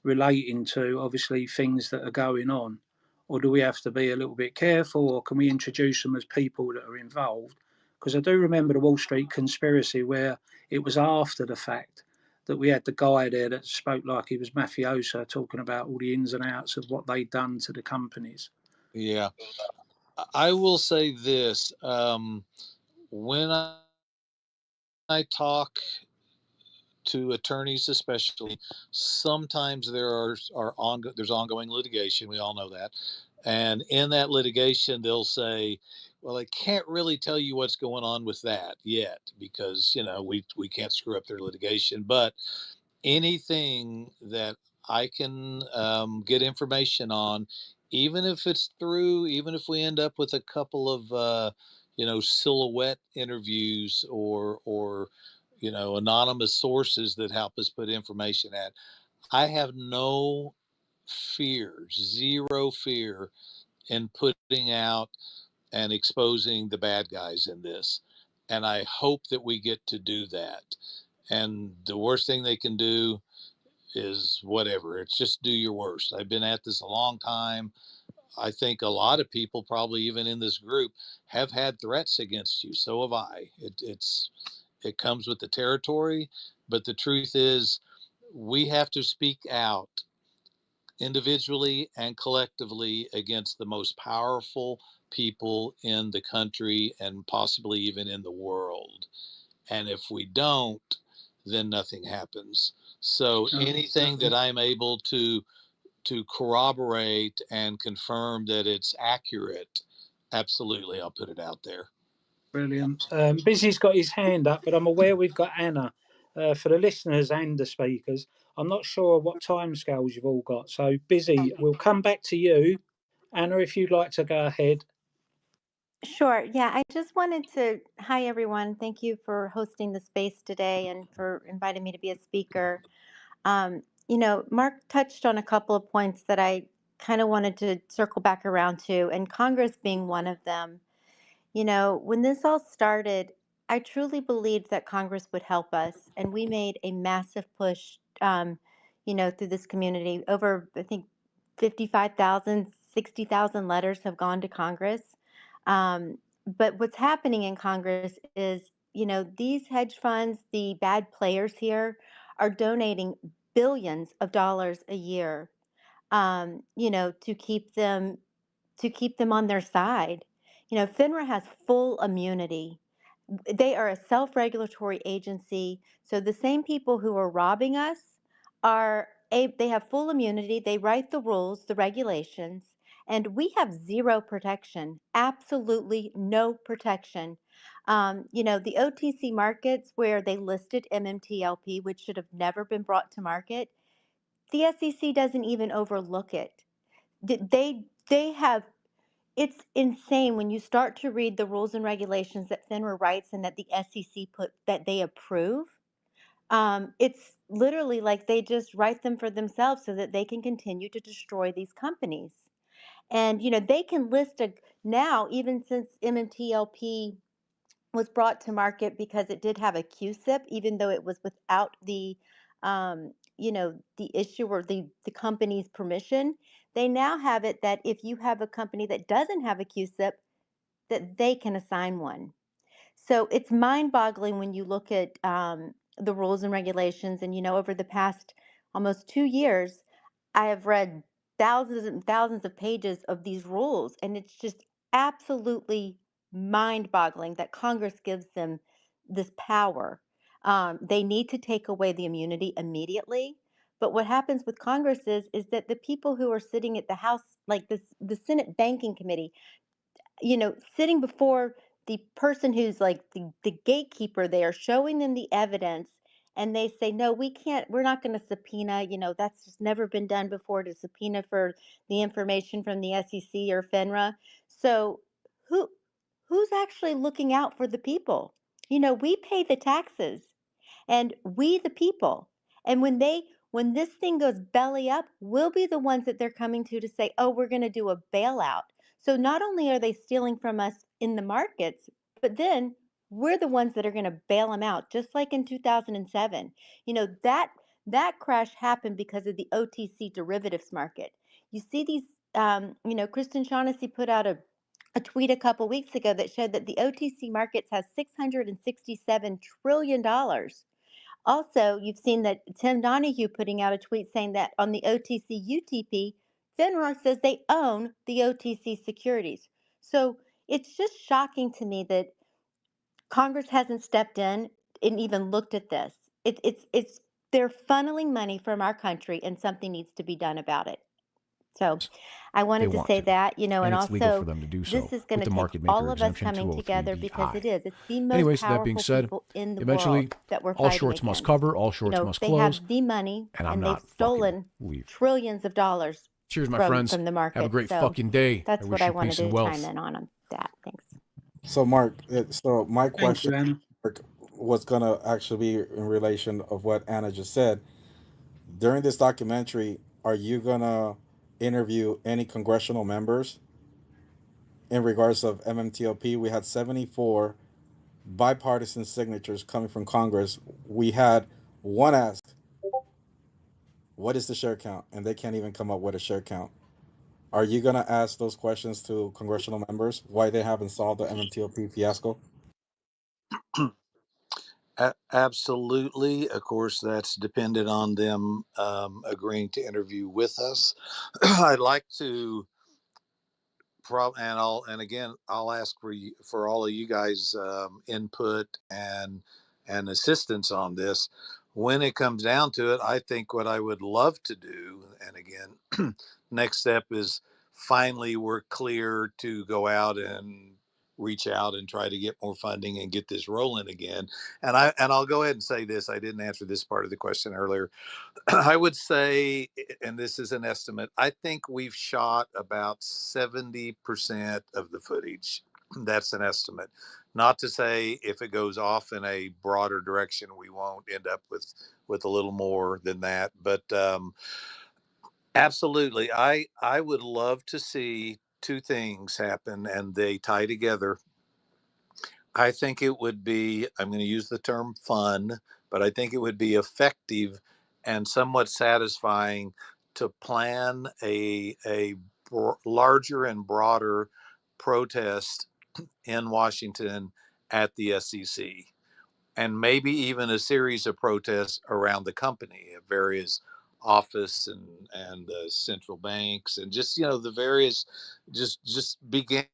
relating to, obviously, things that are going on? Or do we have to be a little bit careful, or can we introduce them as people that are involved? Because I do remember the Wall Street conspiracy, where it was after the fact that we had the guy there that spoke like he was mafioso, talking about all the ins and outs of what they'd done to the companies. yeah, I will say this. When I talk to attorneys, especially, sometimes there's ongoing litigation. We all know that. And in that litigation, they'll say, well, I can't really tell you what's going on with that yet, because, we can't screw up their litigation. But anything that I can get information on, even if even if we end up with a couple of, silhouette interviews, or anonymous sources that help us put information at, I have no fear, zero fear, in putting out and exposing the bad guys in this. And I hope that we get to do that. And the worst thing they can do is whatever. It's just do your worst. I've been at this a long time. I think a lot of people, probably even in this group, have had threats against you. So have I. It comes with the territory, but the truth is, we have to speak out individually and collectively against the most powerful people in the country, and possibly even in the world. And if we don't, then nothing happens. So anything that I'm able to corroborate and confirm that it's accurate, absolutely, I'll put it out there. Brilliant. Busy's got his hand up, but I'm aware we've got Anna. for the listeners and the speakers. I'm not sure what timescales you've all got, so busy. We'll come back to you, Anna, if you'd like to go ahead. Sure. Yeah, I just wanted to. Hi, everyone. Thank you for hosting the space today and for inviting me to be a speaker. Mark touched on a couple of points that I kind of wanted to circle back around to, and Congress being one of them. When this all started, I truly believed that Congress would help us, and we made a massive push, through this community. Over, I think, 55,000, 60,000 letters have gone to Congress. But what's happening in Congress is, these hedge funds, the bad players here, are donating billions of dollars a year, to keep them on their side. FINRA has full immunity. They are a self-regulatory agency. So the same people who are robbing us they have full immunity. They write the rules, the regulations, and we have zero protection, absolutely no protection. The OTC markets where they listed MMTLP, which should have never been brought to market, the SEC doesn't even overlook it. They have It's insane when you start to read the rules and regulations that FINRA writes and that the SEC that they approve. It's literally like they just write them for themselves so that they can continue to destroy these companies. And they can list now, even since MMTLP was brought to market, because it did have a QSIP, even though it was without the issue or the company's permission. They now have it that if you have a company that doesn't have a QSIP, that they can assign one. So it's mind-boggling when you look at the rules and regulations. And over the past almost 2 years, I have read thousands and thousands of pages of these rules, and it's just absolutely mind-boggling that Congress gives them this power. They need to take away the immunity immediately. But what happens with Congress is that the people who are sitting at the House, like the Senate Banking Committee, sitting before the person who's like the gatekeeper there, showing them the evidence, and they say, no, we can't, we're not going to subpoena, that's just never been done before, to subpoena for the information from the SEC or FINRA. So who's actually looking out for the people? We pay the taxes, and we the people. And when this thing goes belly up, we'll be the ones that they're coming to say, oh, we're going to do a bailout. So not only are they stealing from us in the markets, but then we're the ones that are going to bail them out, just like in 2007. That crash happened because of the OTC derivatives market. You see these, Kristen Shaughnessy put out a tweet a couple weeks ago that showed that the OTC markets has $667 trillion. Also, you've seen that Tim Donahue putting out a tweet saying that on the OTC UTP, FINRA says they own the OTC securities. So it's just shocking to me that Congress hasn't stepped in and even looked at this. It's they're funneling money from our country, and something needs to be done about it. So I They wanted to want say to. that, And and it's legal for also them to do this so is going with to the take market maker all of us exemption coming together, because it 203(b)(I). is. It's the most Anyways, that being powerful said, people in the eventually world that we're all fighting shorts must against. cover, all shorts must They close, have the money, and I'm and they've not fucking stolen leave. trillions of dollars Cheers, my from friends. the Have a market. great So fucking day. I that's wish what I you wanted peace and to chime wealth. in on that. Thanks. So, Mark, so my Thank question, you, Anna. Mark, was going to actually be in relation of what Anna just said. During this documentary, are you going to interview any congressional members in regards of MMTLP? We had 74 bipartisan signatures coming from Congress. We had one ask, what is the share count? And they can't even come up with a share count. Are you going to ask those questions to congressional members, why they haven't solved the MMTLP fiasco? Absolutely. Of course, that's dependent on them agreeing to interview with us. I'd like to and again, I'll ask for all of you guys input and assistance on this. When it comes down to it, I think what I would love to do, and again, next step is finally we're clear to go out and reach out and try to get more funding and get this rolling again. And I'll go ahead and say this. I didn't answer this part of the question earlier. I would say, and this is an estimate, I think we've shot about 70% of the footage. That's an estimate. Not to say if it goes off in a broader direction, we won't end up with a little more than that. But absolutely, I would love to see two things happen, and they tie together. I think it would be, I'm going to use the term fun, but I think it would be effective and somewhat satisfying to plan a larger and broader protest in Washington at the SEC, and maybe even a series of protests around the company at various office and central banks, and just, the various, just begin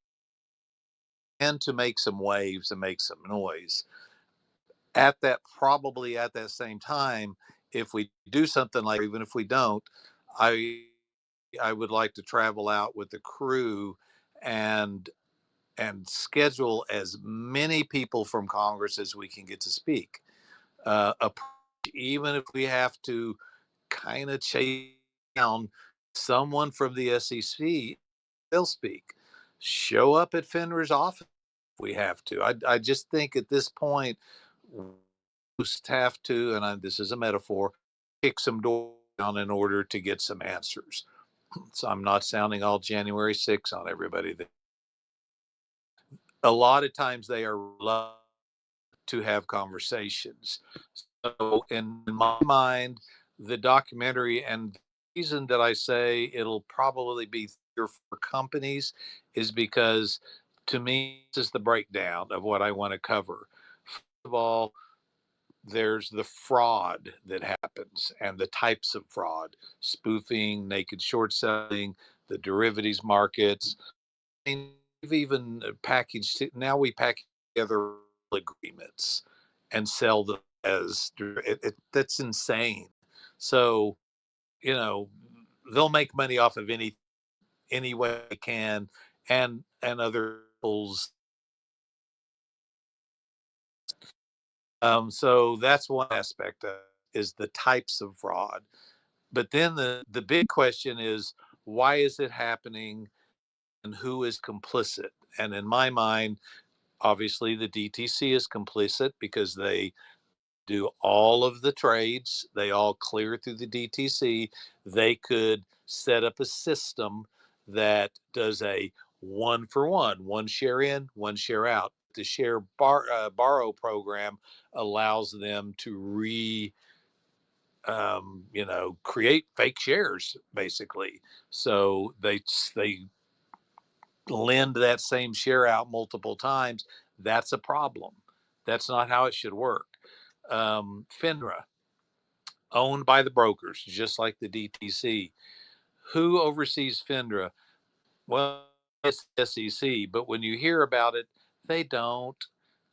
to make some waves and make some noise probably at that same time. If we do something like, even if we don't, i I would like to travel out with the crew and schedule as many people from Congress as we can get to speak. Even if we have to kind of chase down someone from the SEC, they'll speak. Show up at FINRA's office if we have to. I just think at this point, we just have to, and this is a metaphor, kick some doors down in order to get some answers. So I'm not sounding all January 6th on everybody. A lot of times they are reluctant to have conversations. So in my mind, the documentary, and the reason that I say it'll probably be for companies is because, to me, this is the breakdown of what I want to cover. First of all, there's the fraud that happens and the types of fraud: spoofing, naked short selling, the derivatives markets. I mean, we've even packaged it. Now we package together agreements and sell them as that's insane. So, they'll make money off of any way they can, and other people's. So that's one aspect of it, is the types of fraud. But then the big question is, why is it happening and who is complicit? And in my mind, obviously the DTC is complicit because they do all of the trades. They all clear through the DTC. They could set up a system that does a 1-for-1, one share in, one share out. The borrow program allows them to create fake shares, basically. So they lend that same share out multiple times. That's a problem. That's not how it should work. FINRA, owned by the brokers, just like the DTC. Who oversees FINRA? Well, it's the SEC, but when you hear about it, they don't.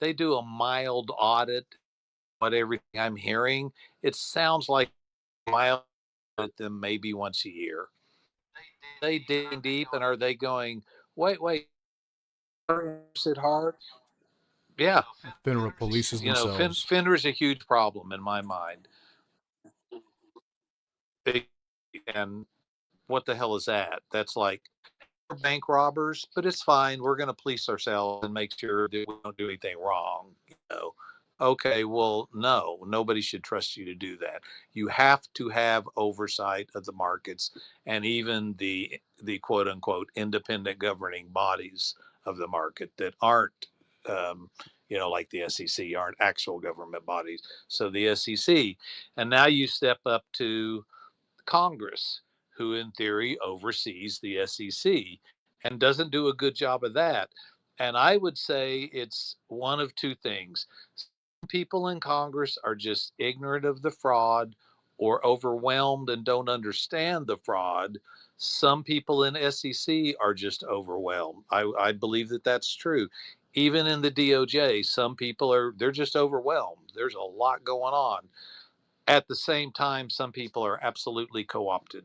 They do a mild audit. What everything I'm hearing, it sounds like mild audit them maybe once a year. They dig deep, and are they going, wait, is it hard? Yeah. FINRA polices themselves. FINRA is a huge problem in my mind. And what the hell is that? That's like, we're bank robbers, but it's fine. We're going to police ourselves and make sure that we don't do anything wrong. Okay, well, no, nobody should trust you to do that. You have to have oversight of the markets, and even the quote unquote independent governing bodies of the market that aren't, like the SEC, aren't actual government bodies. So the SEC, and now you step up to Congress, who in theory oversees the SEC and doesn't do a good job of that. And I would say it's one of two things. Some people in Congress are just ignorant of the fraud or overwhelmed and don't understand the fraud. Some people in SEC are just overwhelmed. I believe that that's true. Even in the DOJ, some people they're just overwhelmed. There's a lot going on. At the same time, some people are absolutely co-opted.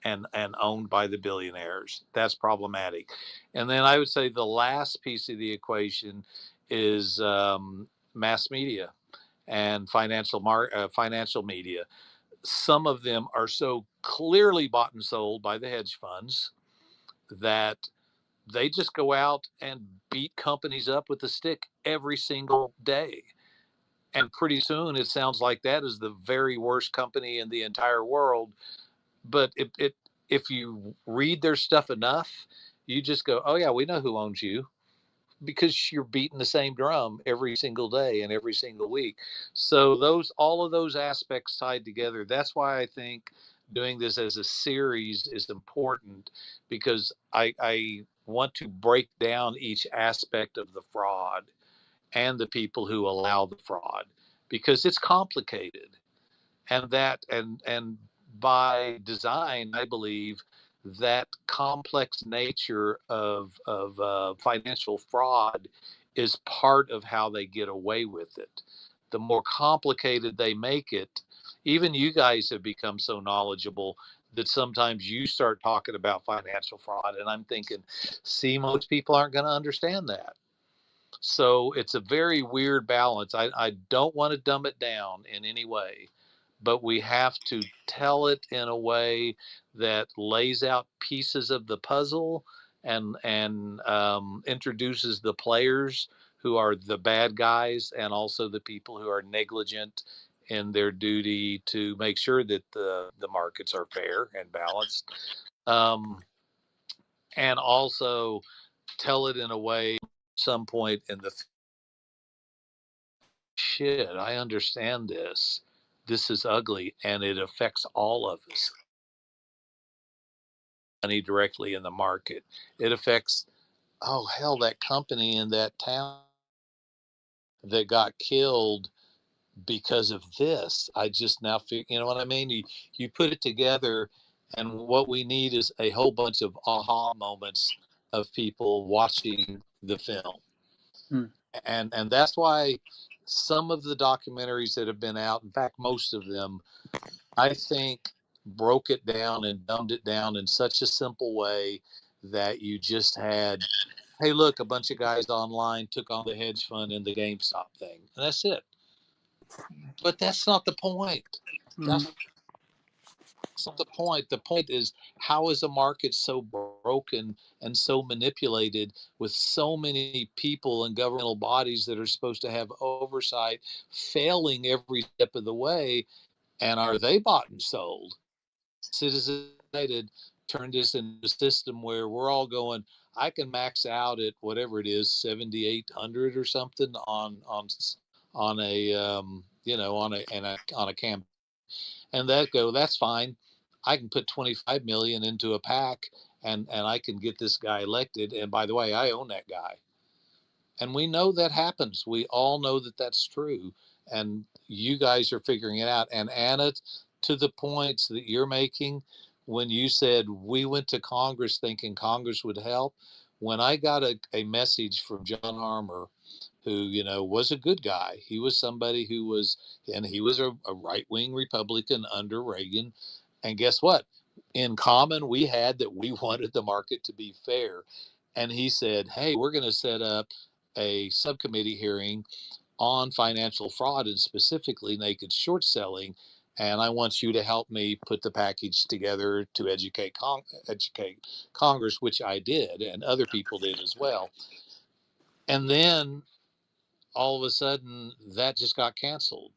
and owned by the billionaires. That's problematic. And then I would say the last piece of the equation is mass media and financial media. Some of them are so clearly bought and sold by the hedge funds that they just go out and beat companies up with a stick every single day. And pretty soon it sounds like that is the very worst company in the entire world. But if you read their stuff enough, you just go, oh yeah, we know who owns you, because you're beating the same drum every single day and every single week. So all of those aspects tied together. That's why I think doing this as a series is important, because I want to break down each aspect of the fraud and the people who allow the fraud, because it's complicated. And by design, I believe that complex nature of financial fraud is part of how they get away with it. The more complicated they make it, even you guys have become so knowledgeable that sometimes you start talking about financial fraud, and I'm thinking, see, most people aren't going to understand that. So it's a very weird balance. I don't want to dumb it down in any way, but we have to tell it in a way that lays out pieces of the puzzle and introduces the players who are the bad guys, and also the people who are negligent in their duty to make sure that the markets are fair and balanced. And also tell it in a way, some point in the shit, I understand this. This is ugly and it affects all of us. Money directly in the market. It affects, oh hell, that company in that town that got killed because of this. I just now feel, you know what I mean? You put it together, and what we need is a whole bunch of aha moments of people watching the film. Hmm. And that's why some of the documentaries that have been out, in fact most of them, I think broke it down and dumbed it down in such a simple way that you just had, hey look, a bunch of guys online took on the hedge fund and the GameStop thing, and that's it. But that's not the point. That's not the point. The point is, how is a market so broken and so manipulated, with so many people and governmental bodies that are supposed to have oversight failing every step of the way? And are they bought and sold? Citizens United turned this into a system where we're all going, I can max out at whatever it is, 7,800 or something on a on a campaign, and that's fine. I can put 25 million into a pack, and I can get this guy elected. And by the way, I own that guy. And we know that happens. We all know that that's true. And you guys are figuring it out. And Anna, to the points that you're making, when you said we went to Congress thinking Congress would help, when I got a message from John Harmer, who, was a good guy. He was somebody who was, and he was a right-wing Republican under Reagan. And guess what? In common, we had that we wanted the market to be fair. And he said, hey, we're going to set up a subcommittee hearing on financial fraud and specifically naked short selling. And I want you to help me put the package together to educate Congress, which I did, and other people did as well. And then all of a sudden that just got canceled.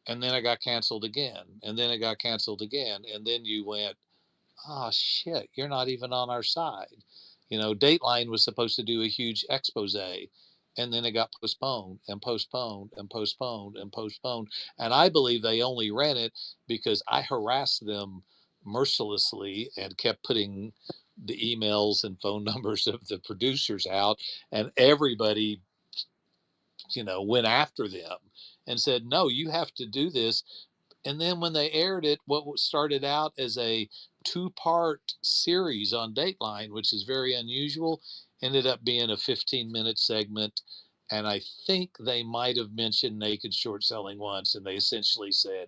And then it got canceled again. And then it got canceled again. And then you went, oh shit, you're not even on our side. Dateline was supposed to do a huge expose, and then it got postponed and postponed and postponed and postponed. And I believe they only ran it because I harassed them mercilessly and kept putting the emails and phone numbers of the producers out, and everybody, went after them and said, no, you have to do this. And then when they aired it, what started out as a 2-part series on Dateline, which is very unusual, ended up being a 15-minute segment. And I think they might have mentioned naked short selling once, and they essentially said,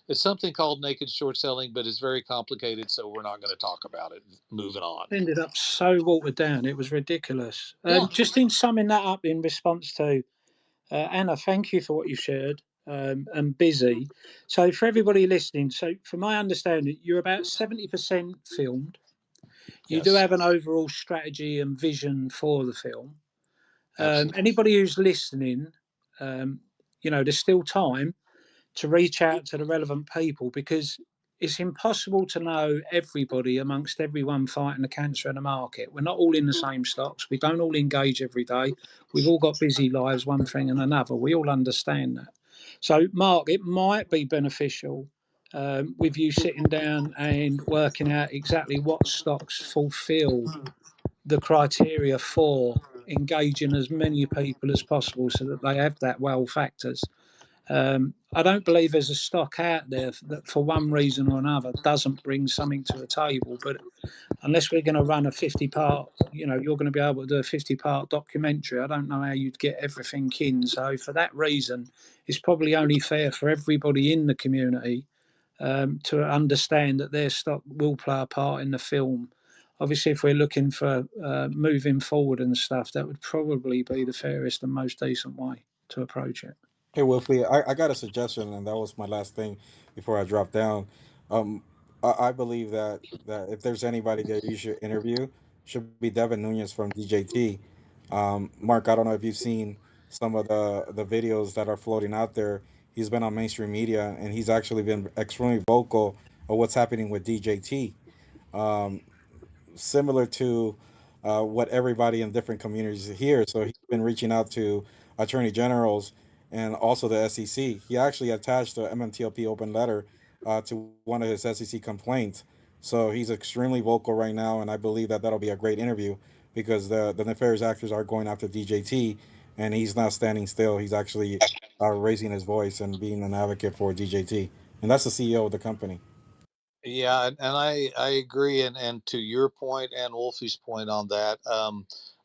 It's something called naked short selling, but it's very complicated, so we're not going to talk about it. Moving on. Ended up so watered down, it was ridiculous. Yeah. Just in summing that up in response to Anna, thank you for what you shared. And busy. So for everybody listening, so from my understanding, you're about 70% filmed. You do Yes. have an overall strategy and vision for the film. Absolutely. Anybody who's listening, there's still time to reach out to the relevant people, because it's impossible to know everybody amongst everyone fighting the cancer in the market. We're not all in the same stocks. We don't all engage every day. We've all got busy lives, one thing and another. We all understand that. So, Mark, it might be beneficial with you sitting down and working out exactly what stocks fulfill the criteria for engaging as many people as possible so that they have that wow factors. I don't believe there's a stock out there that for one reason or another doesn't bring something to the table. But unless we're going to run a 50-part, you're going to be able to do a 50-part documentary. I don't know how you'd get everything in. So for that reason, it's probably only fair for everybody in the community to understand that their stock will play a part in the film. Obviously, if we're looking for moving forward and stuff, that would probably be the fairest and most decent way to approach it. Hey, Wolfie, I got a suggestion, and that was my last thing before I drop down. I believe that if there's anybody that you should interview, should be Devin Nunez from DJT. Mark, I don't know if you've seen some of the videos that are floating out there. He's been on mainstream media, and he's actually been extremely vocal of what's happening with DJT. Um, Similar to what everybody in different communities hear. So he's been reaching out to attorney generals and also the SEC. He actually attached the MMTLP open letter to one of his SEC complaints. So he's extremely vocal right now, and I believe that that'll be a great interview because the nefarious actors are going after DJT, and he's not standing still. He's actually raising his voice and being an advocate for DJT, and that's the CEO of the company. Yeah, and I agree, and to your point and Wolfie's point on that,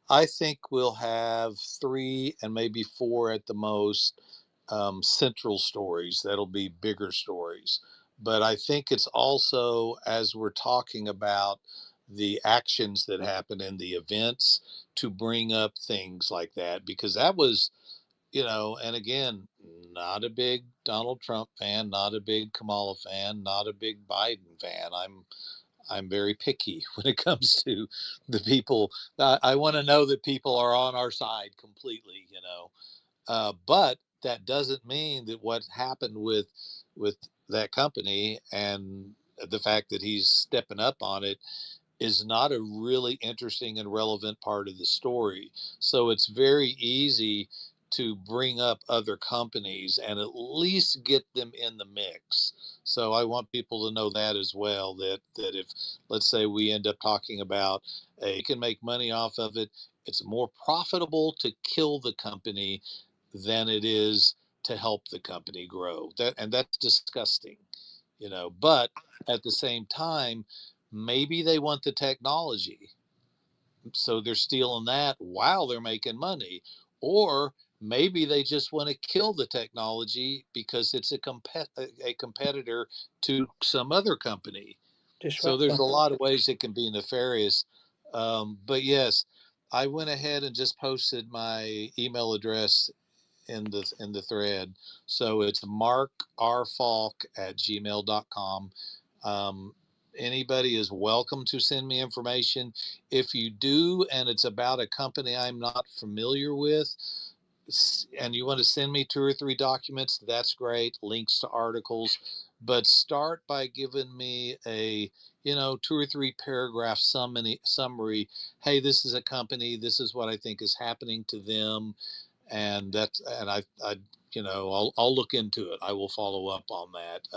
I think we'll have 3 and maybe 4 at the most central stories that'll be bigger stories. But I think it's also, as we're talking about the actions that happen in the events, to bring up things like that, because that was, and again, not a big Donald Trump fan, not a big Kamala fan, not a big Biden fan. I'm very picky when it comes to the people. I want to know that people are on our side completely, but that doesn't mean that what happened with that company and the fact that he's stepping up on it is not a really interesting and relevant part of the story. So it's very easy to bring up other companies and at least get them in the mix. So I want people to know that as well, that if, let's say, we end up talking about can make money off of it, it's more profitable to kill the company than it is to help the company grow. That's disgusting, but at the same time, maybe they want the technology, so they're stealing that while they're making money. Or maybe they just want to kill the technology because it's a competitor to some other company. So there's Disruptor. a lot of ways it can be nefarious. But yes, I went ahead and just posted my email address in the thread. So it's markrfaulk@gmail.com. Anybody is welcome to send me information. If you do, and it's about a company I'm not familiar with, and you want to send me 2 or 3 documents, that's great. Links to articles, but start by giving me a 2 or 3 paragraph summary. Hey, this is a company. This is what I think is happening to them, and I I'll look into it. I will follow up on that.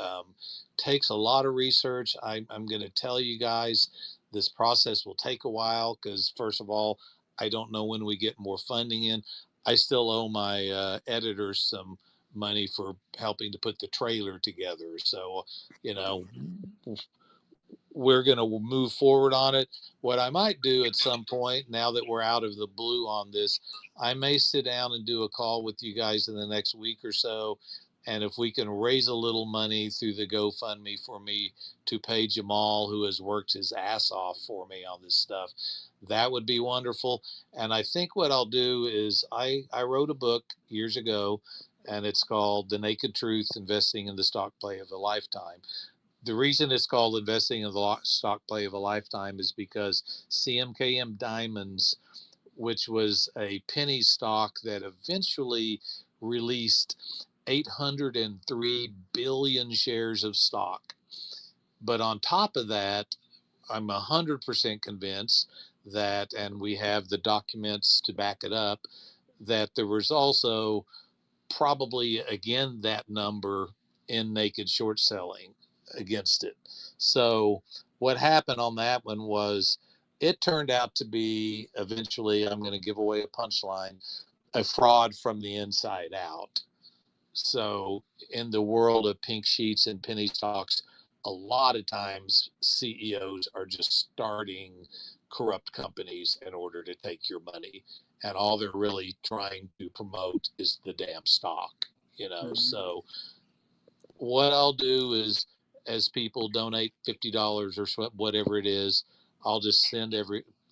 Takes a lot of research. I'm going to tell you guys, this process will take a while because, first of all, I don't know when we get more funding in. I still owe my editors some money for helping to put the trailer together. So, you know, we're going to move forward on it. What I might do at some point, now that we're out of the blue on this, I may sit down and do a call with you guys in the next week or so And if we can raise a little money through the GoFundMe for me to pay Jamal, who has worked his ass off for me on this stuff, that would be wonderful. And I think what I'll do is I wrote a book years ago, and it's called The Naked Truth, Investing in the Stock Play of a Lifetime. The reason it's called Investing in the Stock Play of a Lifetime is because CMKM Diamonds, which was a penny stock that eventually released 803 billion shares of stock. But on top of that, I'm 100% convinced that, and we have the documents to back it up, that there was also probably again that number in naked short selling against it. So what happened on that one was it turned out to be, eventually, I'm going to give away a punchline, a fraud from the inside out. So in the world of pink sheets and penny stocks, a lot of times CEOs are just starting corrupt companies in order to take your money. And all they're really trying to promote is the damn stock, you know. So what I'll do is, as people donate $50 or whatever it is, I'll just send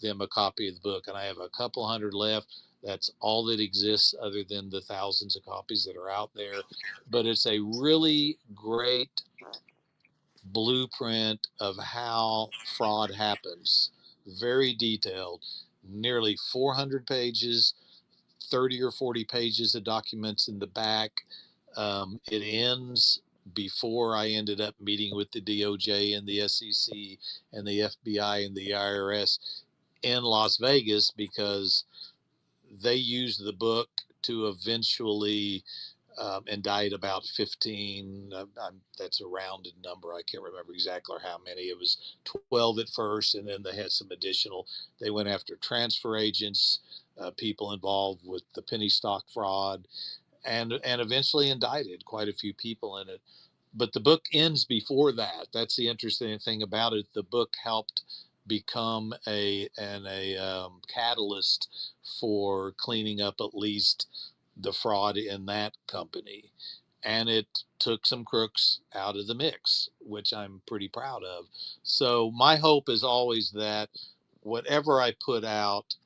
them a copy of the book. And I have a couple hundred left. That's all that exists, other than the thousands of copies that are out there. But it's a really great blueprint of how fraud happens. Very detailed, nearly 400 pages, 30 or 40 pages of documents in the back. It ends before I ended up meeting with the DOJ and the SEC and the FBI and the IRS in Las Vegas, because they used the book to eventually indict about 15. That's a rounded number. I can't remember exactly how many. It was 12 at first, and then they had some additional. They went after transfer agents, people involved with the penny stock fraud, and eventually indicted quite a few people in it. But the book ends before that. That's the interesting thing about it. The book helped become a catalyst for cleaning up at least the fraud in that company, and it took some crooks out of the mix, which I'm pretty proud of. So my hope is always that whatever I put out,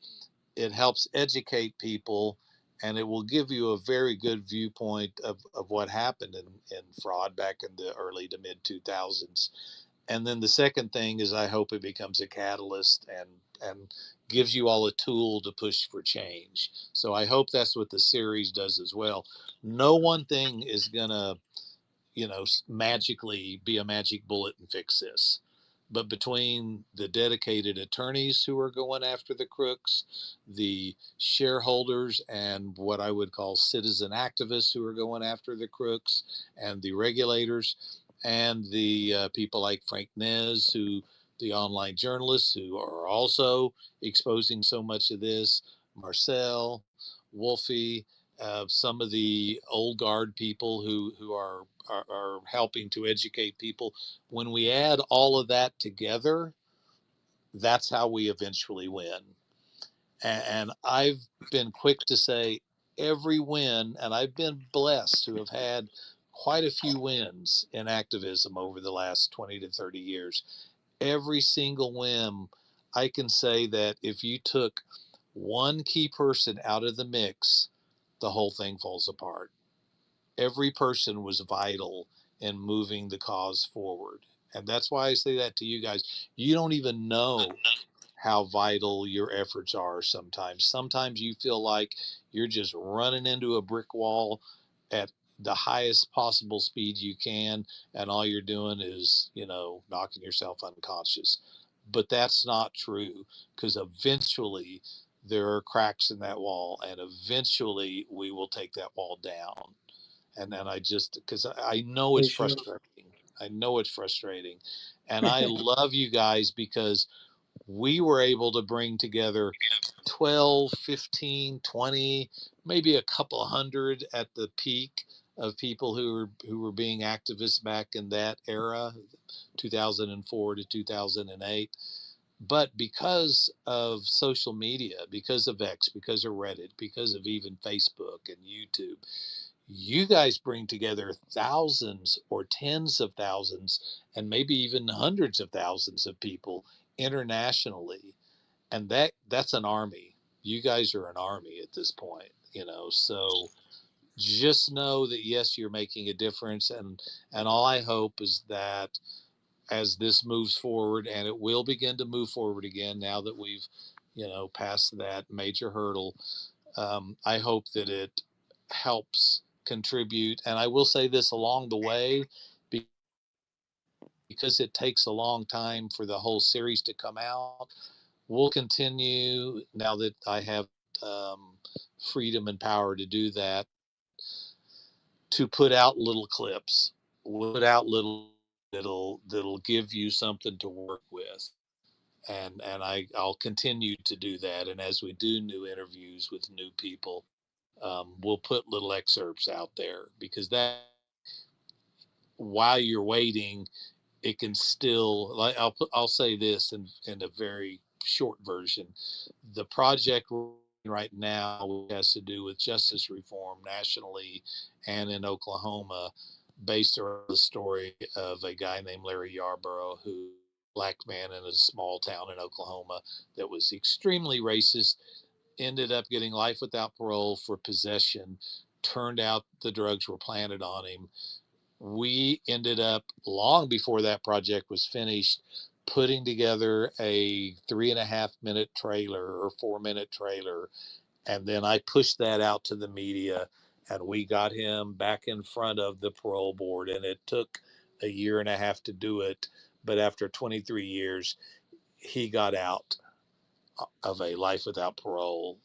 it helps educate people, and it will give you a very good viewpoint of what happened in fraud back in the early to mid 2000s. And then the second thing is, I hope it becomes a catalyst and gives you all a tool to push for change. So I hope that's what the series does as well. No one thing is gonna, magically be a magic bullet and fix this. But between the dedicated attorneys who are going after the crooks, the shareholders, and what I would call citizen activists who are going after the crooks, and the regulators, and the people like Frank Nez, the online journalists who are also exposing so much of this, Marcel, Wolfie, some of the old guard people who are helping to educate people. When we add all of that together, that's how we eventually win. And I've been quick to say every win, and I've been blessed to have had quite a few wins in activism over the last 20 to 30 years. Every single win, I can say that if you took one key person out of the mix, the whole thing falls apart. Every person was vital in moving the cause forward. And that's why I say that to you guys. You don't even know how vital your efforts are sometimes. Sometimes you feel like you're just running into a brick wall at the highest possible speed you can, and all you're doing is, knocking yourself unconscious. But that's not true, because eventually there are cracks in that wall, and eventually we will take that wall down. And then because I know it's frustrating. I know it's frustrating. And I love you guys, because we were able to bring together 12, 15, 20, maybe a couple hundred at the peak of people who were being activists back in that era, 2004 to 2008. But because of social media, because of X, because of Reddit, because of even Facebook and YouTube, You guys bring together thousands or tens of thousands and maybe even hundreds of thousands of people internationally. And that's an army. You guys are an army at this point, so just know that yes, you're making a difference. And all I hope is that as this moves forward, and it will begin to move forward again now that we've passed that major hurdle, I hope that it helps contribute. And I will say this along the way, because it takes a long time for the whole series to come out. We'll continue, now that I have freedom and power to do that, to put out little clips, put out little that'll give you something to work with. And I'll continue to do that. And as we do new interviews with new people, we'll put little excerpts out there, because that, while you're waiting, it can still, like, I'll say this in a very short version. The project right now has to do with justice reform nationally and in Oklahoma, based around the story of a guy named Larry Yarborough, who black man in a small town in Oklahoma that was extremely racist, ended up getting life without parole for possession. Turned out the drugs were planted on him. We ended up, long before that project was finished, putting together a 3.5 minute trailer or 4 minute trailer. And then I pushed that out to the media, and we got him back in front of the parole board. And it took a year and a half to do it. But after 23 years, he got out of a life without parole,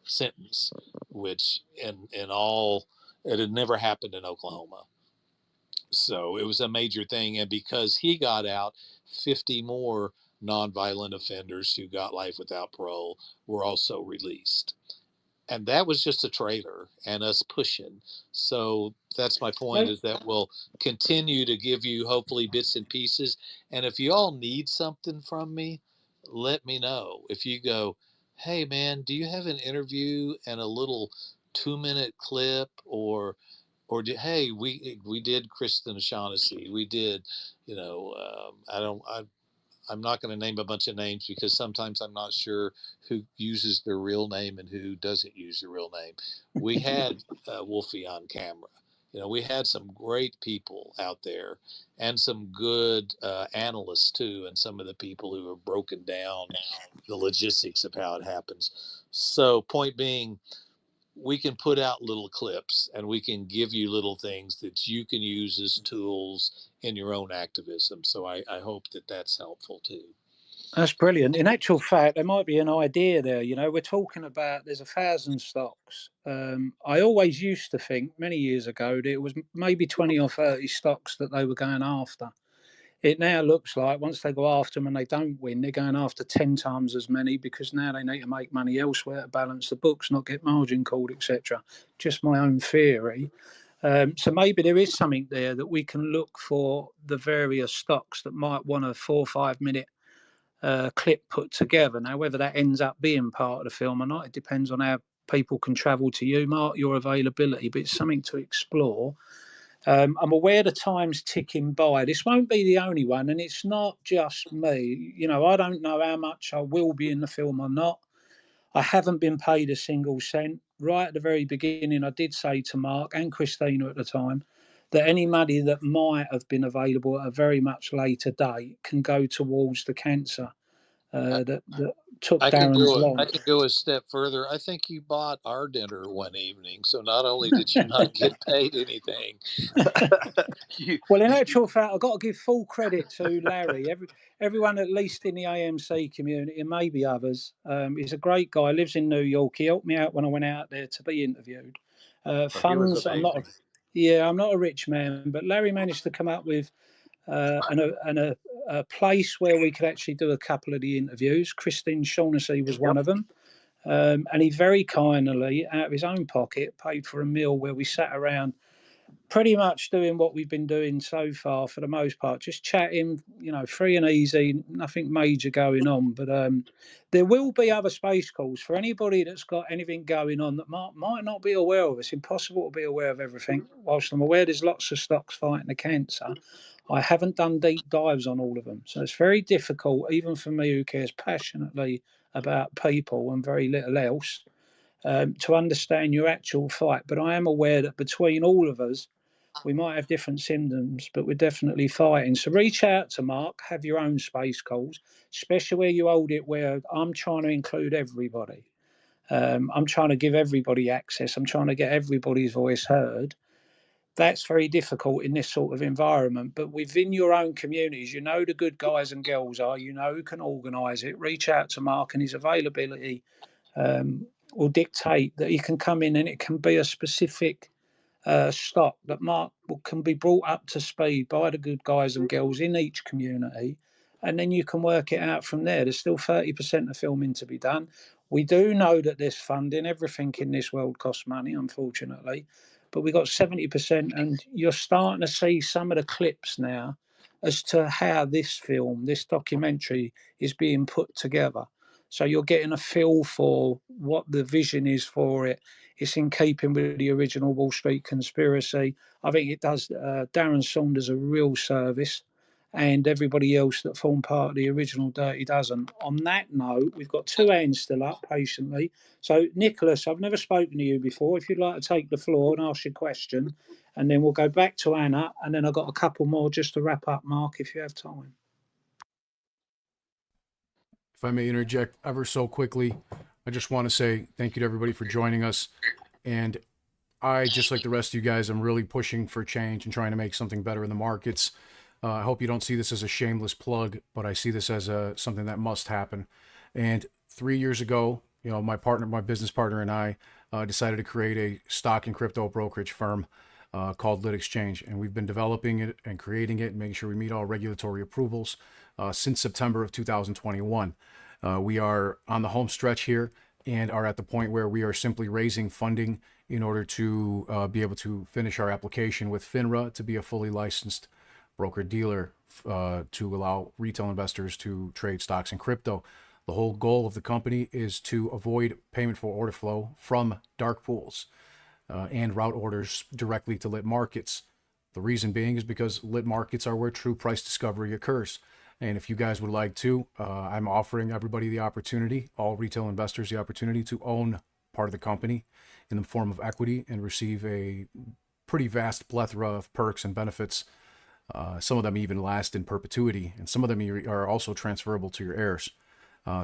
sentence, which in all, it had never happened in Oklahoma. So it was a major thing. And because he got out, 50 more nonviolent offenders who got life without parole were also released. And that was just a trailer and us pushing. So that's my point, is that we'll continue to give you hopefully bits and pieces. And if you all need something from me, let me know. If you go, hey man, do you have an interview and a little 2 minute clip, hey, we did Kristen Shaughnessy, we did, I'm not going to name a bunch of names, because sometimes I'm not sure who uses their real name and who doesn't use their real name. We had Wolfie on camera. We had some great people out there, and some good analysts too, and some of the people who have broken down the logistics of how it happens. So point being, we can put out little clips, and we can give you little things that you can use as tools in your own activism. So I hope that that's helpful too. That's brilliant. In actual fact, there might be an idea there. We're talking about, there's 1,000 stocks. I always used to think many years ago that it was maybe 20 or 30 stocks that they were going after. It now looks like once they go after them and they don't win, they're going after 10 times as many, because now they need to make money elsewhere to balance the books, not get margin called, etc. Just my own theory. So maybe there is something there that we can look for, the various stocks that might want a 4 or 5 minute clip put together. Now, whether that ends up being part of the film or not, it depends on how people can travel to you, Mark, your availability, but it's something to explore. I'm aware the time's ticking by. This won't be the only one, and it's not just me. I don't know how much I will be in the film or not. I haven't been paid a single cent. Right at the very beginning, I did say to Mark and Christina at the time that any money that might have been available at a very much later date can go towards the cancer that took Darren's life. I can go a step further. I think you bought our dinner one evening, so not only did you not get paid anything. Well, in actual fact, I've got to give full credit to Larry. Everyone, at least in the AMC community, and maybe others, he's a great guy. Lives in New York. He helped me out when I went out there to be interviewed. Funds. I'm not a rich man, but Larry managed to come up with a place where we could actually do a couple of the interviews. Kristen Shaughnessy was one of them. And he very kindly, out of his own pocket, paid for a meal where we sat around pretty much doing what we've been doing so far for the most part, just chatting, free and easy, nothing major going on. But there will be other space calls for anybody that's got anything going on that might not be aware of. It's impossible to be aware of everything. Whilst I'm aware there's lots of stocks fighting the cancer, I haven't done deep dives on all of them. So it's very difficult, even for me who cares passionately about people and very little else, to understand your actual fight. But I am aware that between all of us, we might have different symptoms, but we're definitely fighting. So reach out to Mark, have your own space calls, especially where you hold it, where I'm trying to include everybody. I'm trying to give everybody access. I'm trying to get everybody's voice heard. That's very difficult in this sort of environment. But within your own communities, the good guys and girls are, who can organise it. Reach out to Mark, and his availability will dictate that he can come in, and it can be a specific stock that Mark can be brought up to speed by the good guys and girls in each community, and then you can work it out from there. There's still 30% of filming to be done. We do know that there's funding. Everything in this world costs money, unfortunately, but we got 70%, and you're starting to see some of the clips now as to how this film, this documentary, is being put together. So you're getting a feel for what the vision is for it. It's in keeping with the original Wall Street Conspiracy. I think it does Darren Saunders a real service, and everybody else that formed part of the original Dirty Dozen. On that note, we've got two hands still up patiently. So, Nicholas, I've never spoken to you before. If you'd like to take the floor and ask your question, and then we'll go back to Anna, and then I've got a couple more just to wrap up, Mark, if you have time. If I may interject ever so quickly, I just want to say thank you to everybody for joining us. And I, just like the rest of you guys, I'm really pushing for change and trying to make something better in the markets. I hope you don't see this as a shameless plug, but I see this as something that must happen. And 3 years ago, my business partner and I decided to create a stock and crypto brokerage firm called Lit Exchange. And we've been developing it and creating it and making sure we meet all regulatory approvals since September of 2021. We are on the home stretch here and are at the point where we are simply raising funding in order to be able to finish our application with FINRA to be a fully licensed broker-dealer to allow retail investors to trade stocks and crypto. The whole goal of the company is to avoid payment for order flow from dark pools and route orders directly to lit markets. The reason being is because lit markets are where true price discovery occurs. And if you guys would like to, I'm offering everybody the opportunity, all retail investors, the opportunity to own part of the company in the form of equity and receive a pretty vast plethora of perks and benefits. Some of them even last in perpetuity, and some of them are also transferable to your heirs.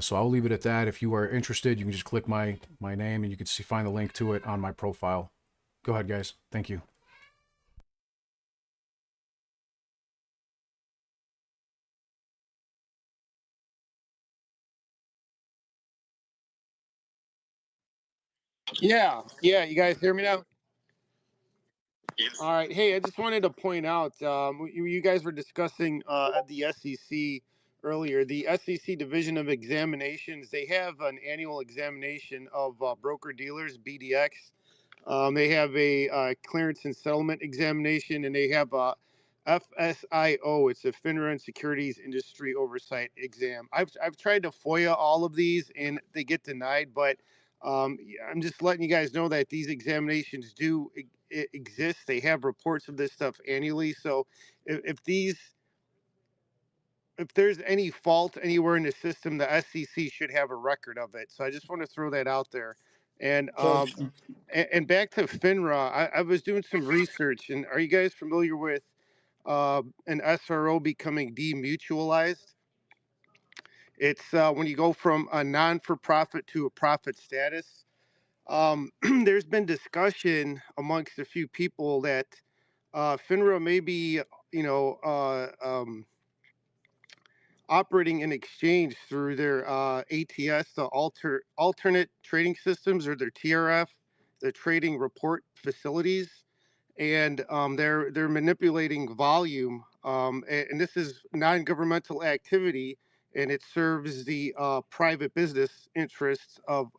So I'll leave it at that. If you are interested, you can just click my name and you can find the link to it on my profile. Go ahead, guys. Thank you. Yeah, you guys hear me now? All right. Hey, I just wanted to point out, you guys were discussing at the SEC earlier. The SEC Division of Examinations, they have an annual examination of broker dealers, BDX. They have a clearance and settlement examination, and they have a FSIO. It's a FINRA and Securities Industry Oversight exam. I've tried to FOIA all of these, and they get denied. But I'm just letting you guys know that these examinations do exist. They have reports of this stuff annually. So if there's any fault anywhere in the system, the SEC should have a record of it. So I just want to throw that out there. And back to FINRA, I was doing some research. And are you guys familiar with an SRO becoming demutualized? It's when you go from a non-for-profit to a profit status. There's been discussion amongst a few people that FINRA may be, operating an exchange through their ATS, the alternate trading systems, or their TRF, the trading report facilities, and they're manipulating volume, and this is non-governmental activity, and it serves the private business interests of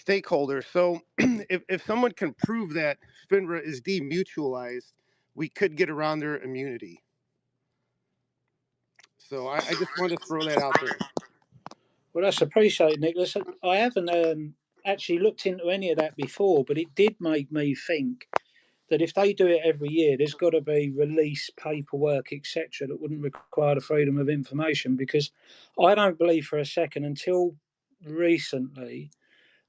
stakeholders. So if someone can prove that FINRA is demutualized, we could get around their immunity. So I just wanted to throw that out there. Well, that's appreciated, Nicholas. I haven't actually looked into any of that before, but it did make me think that if they do it every year, there's got to be release paperwork, etc., that wouldn't require the freedom of information, because I don't believe for a second until recently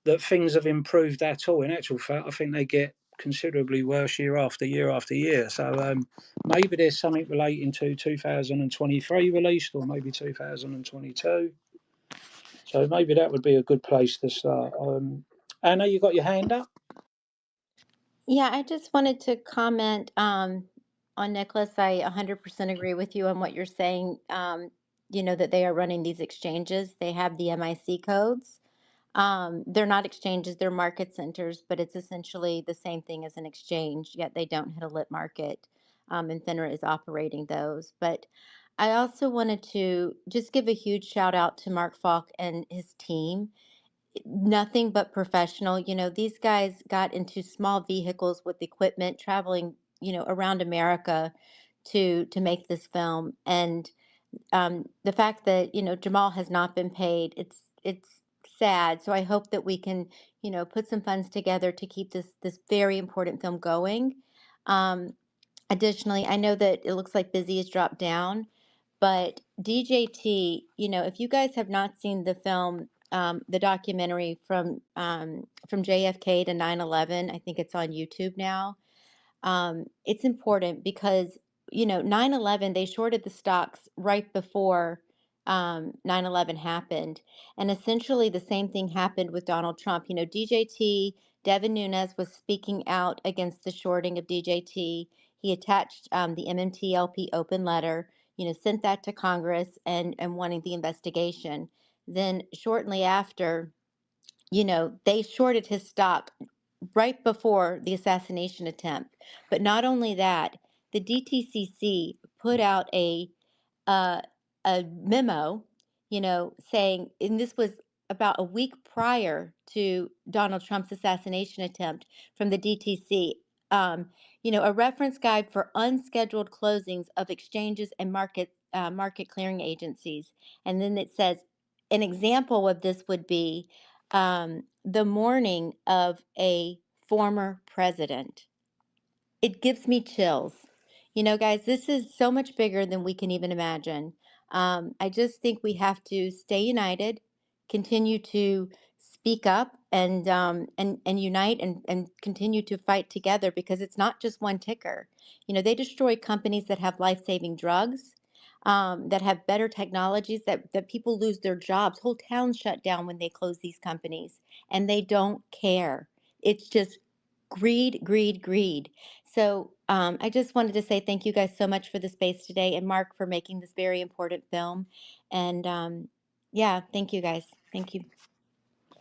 that things have improved at all. In actual fact, I think they get considerably worse year after year after year. So maybe there's something relating to 2023 released, or maybe 2022. So maybe that would be a good place to start. Anna, you got your hand up? Yeah, I just wanted to comment on Nicholas. I 100% agree with you on what you're saying. That they are running these exchanges. They have the MIC codes. They're not exchanges, they're market centers, but it's essentially the same thing as an exchange, yet they don't hit a lit market. And FINRA is operating those. But I also wanted to just give a huge shout out to Mark Faulk and his team. Nothing but professional. These guys got into small vehicles with equipment traveling, around America to make this film. And the fact that Jamal has not been paid, it's sad. So I hope that we can put some funds together to keep this very important film going. Additionally, I know that it looks like Busy has dropped down, but DJT, if you guys have not seen the film, the documentary from JFK to 9/11, I think it's on YouTube now. It's important because 9/11, they shorted the stocks right before 9/11 happened, and essentially the same thing happened with Donald Trump. DJT, Devin Nunes was speaking out against the shorting of DJT. He attached the MMTLP open letter, sent that to Congress and wanting the investigation. Then shortly after, they shorted his stock right before the assassination attempt. But not only that, the DTCC put out uh, a memo, saying, and this was about a week prior to Donald Trump's assassination attempt from the DTC. A reference guide for unscheduled closings of exchanges and market clearing agencies. And then it says an example of this would be the morning of a former president. It gives me chills. Guys, this is so much bigger than we can even imagine. I just think we have to stay united, continue to speak up, and unite and continue to fight together, because it's not just one ticker. They destroy companies that have life-saving drugs, that have better technologies, that people lose their jobs. Whole towns shut down when they close these companies, and they don't care. It's just greed, greed, greed. So I just wanted to say thank you guys so much for the space today, and Mark for making this very important film. And yeah, thank you guys. Thank you.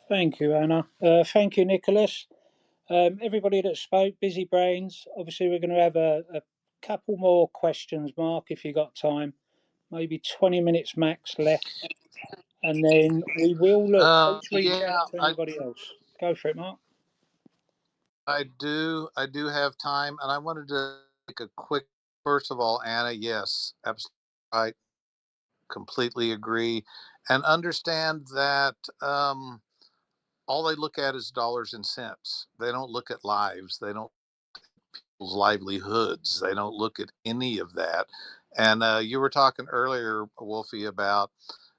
Thank you, Anna. Thank you, Nicholas. Everybody that spoke, busy brains. Obviously, we're going to have a couple more questions, Mark, if you got time. Maybe 20 minutes max left. And then we will look. Please reach Yeah, out to anybody else. Go for it, Mark. I do have time, and I wanted to make a quick. First of all, Anna, yes, absolutely right, completely agree, and understand that all they look at is dollars and cents. They don't look at lives. They don't people's livelihoods. They don't look at any of that. And you were talking earlier, Wolfie, about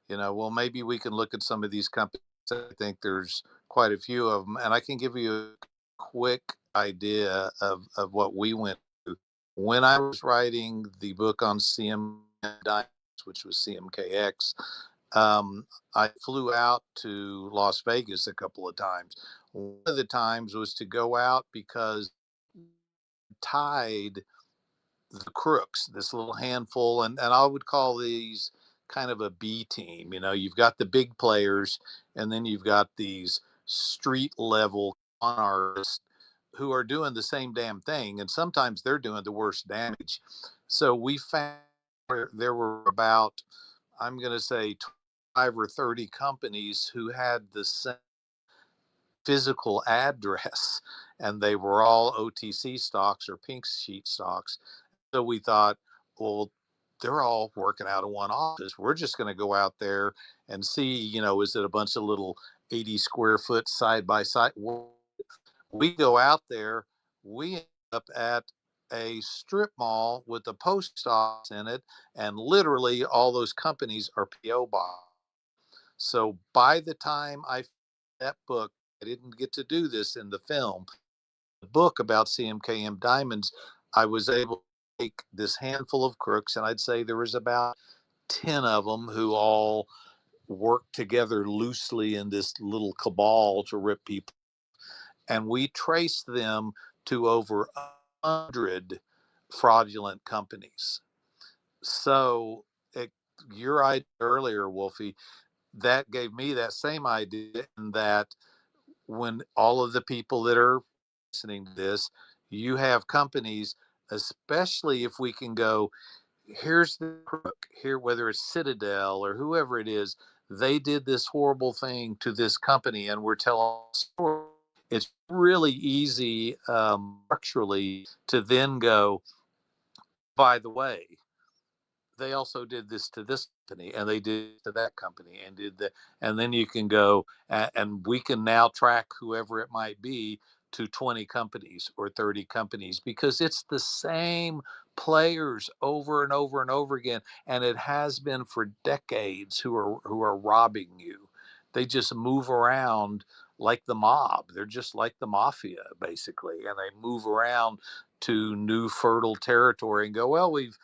well, maybe we can look at some of these companies. I think there's quite a few of them, and I can give you a quick idea of what we went through when I was writing the book on which was CMKX. I flew out to Las Vegas a couple of times. One of the times was to go out because tied the crooks, this little handful, and I would call these kind of a B team. You've got the big players, and then you've got these street level con artists who are doing the same damn thing, and sometimes they're doing the worst damage. So we found there were about, I'm going to say, 25 or 30 companies who had the same physical address, and they were all OTC stocks or pink sheet stocks. So we thought, well, they're all working out of one office. We're just going to go out there and see, is it a bunch of little 80 square foot side by side? We go out there, we end up at a strip mall with a post office in it, and literally all those companies are PO box. So by the time I that book, I didn't get to do this in the film. The book about CMKM Diamonds, I was able to take this handful of crooks, and I'd say there was about 10 of them who all worked together loosely in this little cabal to rip people. And we traced them to over 100 fraudulent companies. So your idea earlier, Wolfie, that gave me that same idea, in that when all of the people that are listening to this, you have companies, especially if we can go, here's the crook here, whether it's Citadel or whoever it is, they did this horrible thing to this company, and we're telling a story. It's really easy structurally to then go, by the way, they also did this to this company, and they did to that company, and did that. And then you can go, and we can now track whoever it might be to 20 companies or 30 companies, because it's the same players over and over and over again. And it has been for decades, who are robbing you. They just move around like the mob. They're just like the mafia, basically. And they move around to new fertile territory and go, well, we've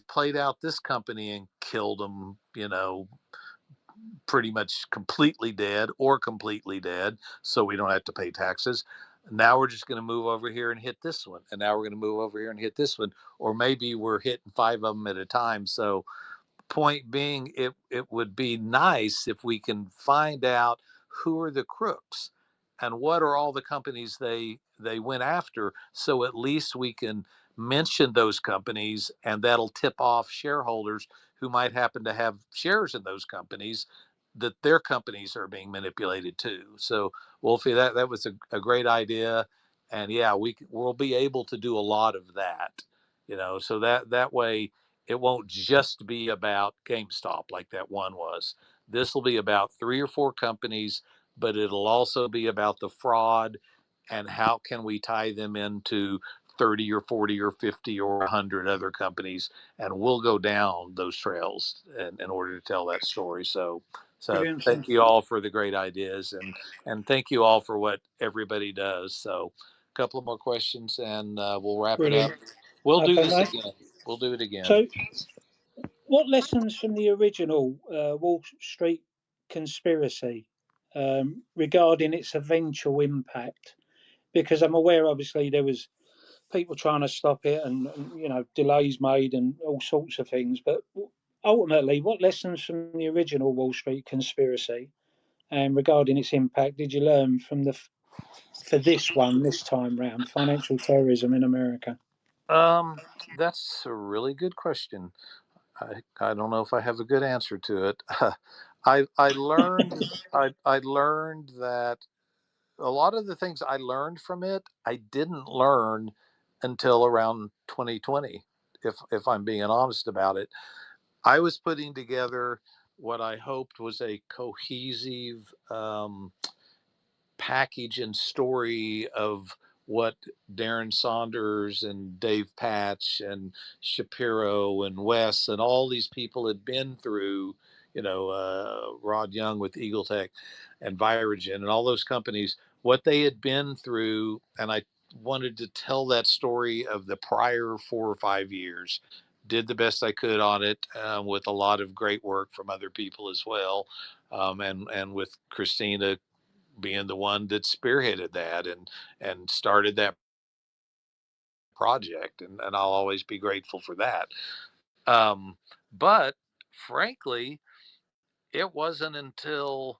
played out this company and killed them, pretty much completely dead or completely dead, so we don't have to pay taxes. Now we're just going to move over here and hit this one, and now we're going to move over here and hit this one, or maybe we're hitting 5 of them at a time. So point being, it would be nice if we can find out who are the crooks and what are all the companies they went after, so at least we can mention those companies, and that'll tip off shareholders who might happen to have shares in those companies, that their companies are being manipulated too. So Wolfie, that was a great idea, and yeah, we'll be able to do a lot of that, so that way it won't just be about GameStop like that one was. This will be about 3 or 4 companies, but it'll also be about the fraud and how can we tie them into 30 or 40 or 50 or 100 other companies. And we'll go down those trails in order to tell that story. So Brilliant. thank you all for the great ideas, and thank you all for what everybody does. So a couple of more questions, and we'll wrap it up. Brilliant. We'll do Okay, this mate. again. We'll do it again. So, what lessons from the original Wall Street conspiracy regarding its eventual impact? Because I'm aware, obviously, there was people trying to stop it, and delays made, and all sorts of things. But ultimately, what lessons from the original Wall Street conspiracy and regarding its impact did you learn from for this one this time round, financial terrorism in America? That's a really good question. I don't know if I have a good answer to it. I learned I learned that a lot of the things I learned from it, I didn't learn until around 2020. If I'm being honest about it, I was putting together what I hoped was a cohesive package and story of what Darren Saunders and Dave Patch and Shapiro and Wes and all these people had been through, Rod Young with Eagle Tech and Virogen and all those companies, what they had been through. And I wanted to tell that story of the prior 4 or 5 years. Did the best I could on it, with a lot of great work from other people as well, and with Christina being the one that spearheaded that and started that project, and I'll always be grateful for that. But frankly, it wasn't until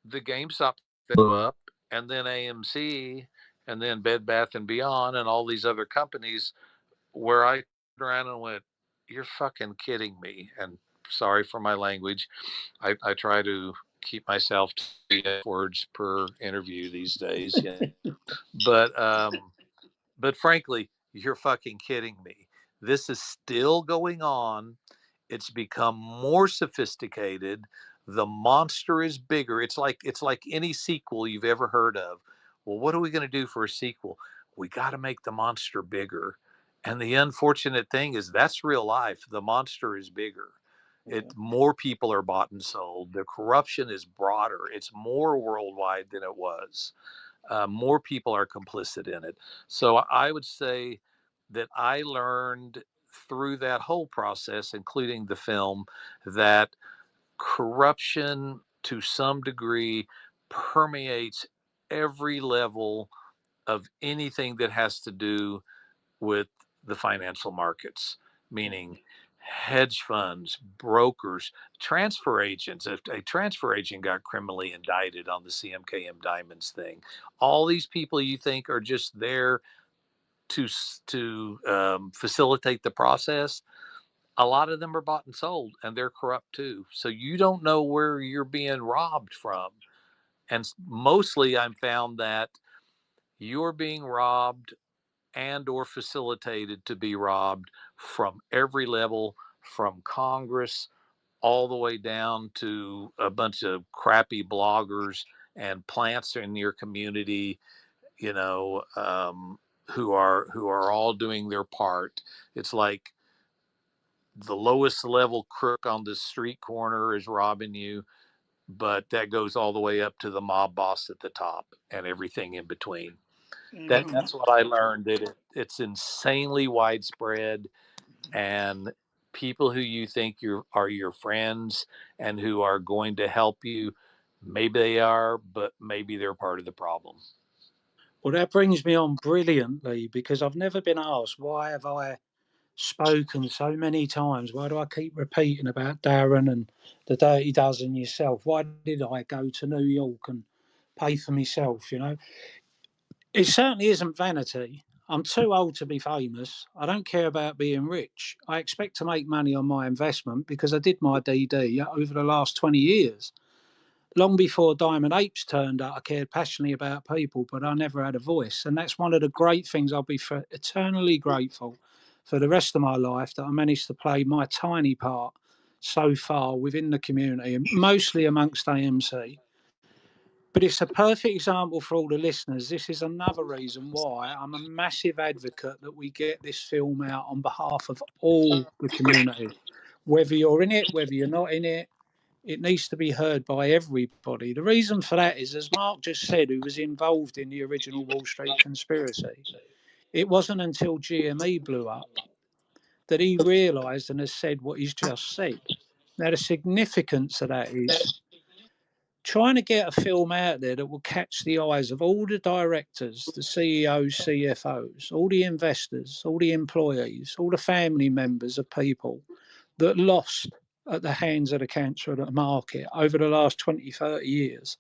the GameStop blew up, and then AMC, and then Bed Bath and Beyond, and all these other companies, where I turned around and went, "You're fucking kidding me!" And sorry for my language. I try to keep myself to 3 words per interview these days. Yeah. But frankly, you're fucking kidding me. This is still going on. It's become more sophisticated. The monster is bigger. It's like any sequel you've ever heard of. Well, what are we going to do for a sequel? We got to make the monster bigger. And the unfortunate thing is that's real life. The monster is bigger. More people are bought and sold. The corruption is broader. It's more worldwide than it was. More people are complicit in it. So I would say that I learned through that whole process, including the film, that corruption to some degree permeates every level of anything that has to do with the financial markets, meaning hedge funds, brokers, transfer agents. If a transfer agent got criminally indicted on the CMKM Diamonds thing, all these people you think are just there to facilitate the process, a lot of them are bought and sold, and they're corrupt too. So you don't know where you're being robbed from. And mostly I'm found that you're being robbed and or facilitated to be robbed from every level, from Congress all the way down to a bunch of crappy bloggers and plants in your community, you know, who are all doing their part. It's like the lowest level crook on the street corner is robbing you, but that goes all the way up to the mob boss at the top and everything in between. That's what I learned, that it's insanely widespread, and people who you think are your friends and who are going to help you, maybe they are, but maybe they're part of the problem. Well, that brings me on brilliantly, because I've never been asked, why have I spoken so many times? Why do I keep repeating about Darren and the Dirty Dozen yourself? Why did I go to New York and pay for myself, you know? It certainly isn't vanity. I'm too old to be famous. I don't care about being rich. I expect to make money on my investment because I did my DD over the last 20 years. Long before Diamond Apes turned up, I cared passionately about people, but I never had a voice. And that's one of the great things I'll be eternally grateful for the rest of my life, that I managed to play my tiny part so far within the community, and mostly amongst AMC. But it's a perfect example for all the listeners. This is another reason why I'm a massive advocate that we get this film out on behalf of all the community. Whether you're in it, whether you're not in it, it needs to be heard by everybody. The reason for that is, as Mark just said, who was involved in the original Wall Street conspiracy, it wasn't until GME blew up that he realised and has said what he's just said. Now, the significance of that is trying to get a film out there that will catch the eyes of all the directors, the CEOs, CFOs, all the investors, all the employees, all the family members of people that lost at the hands of the cancer of the market over the last 20, 30 years,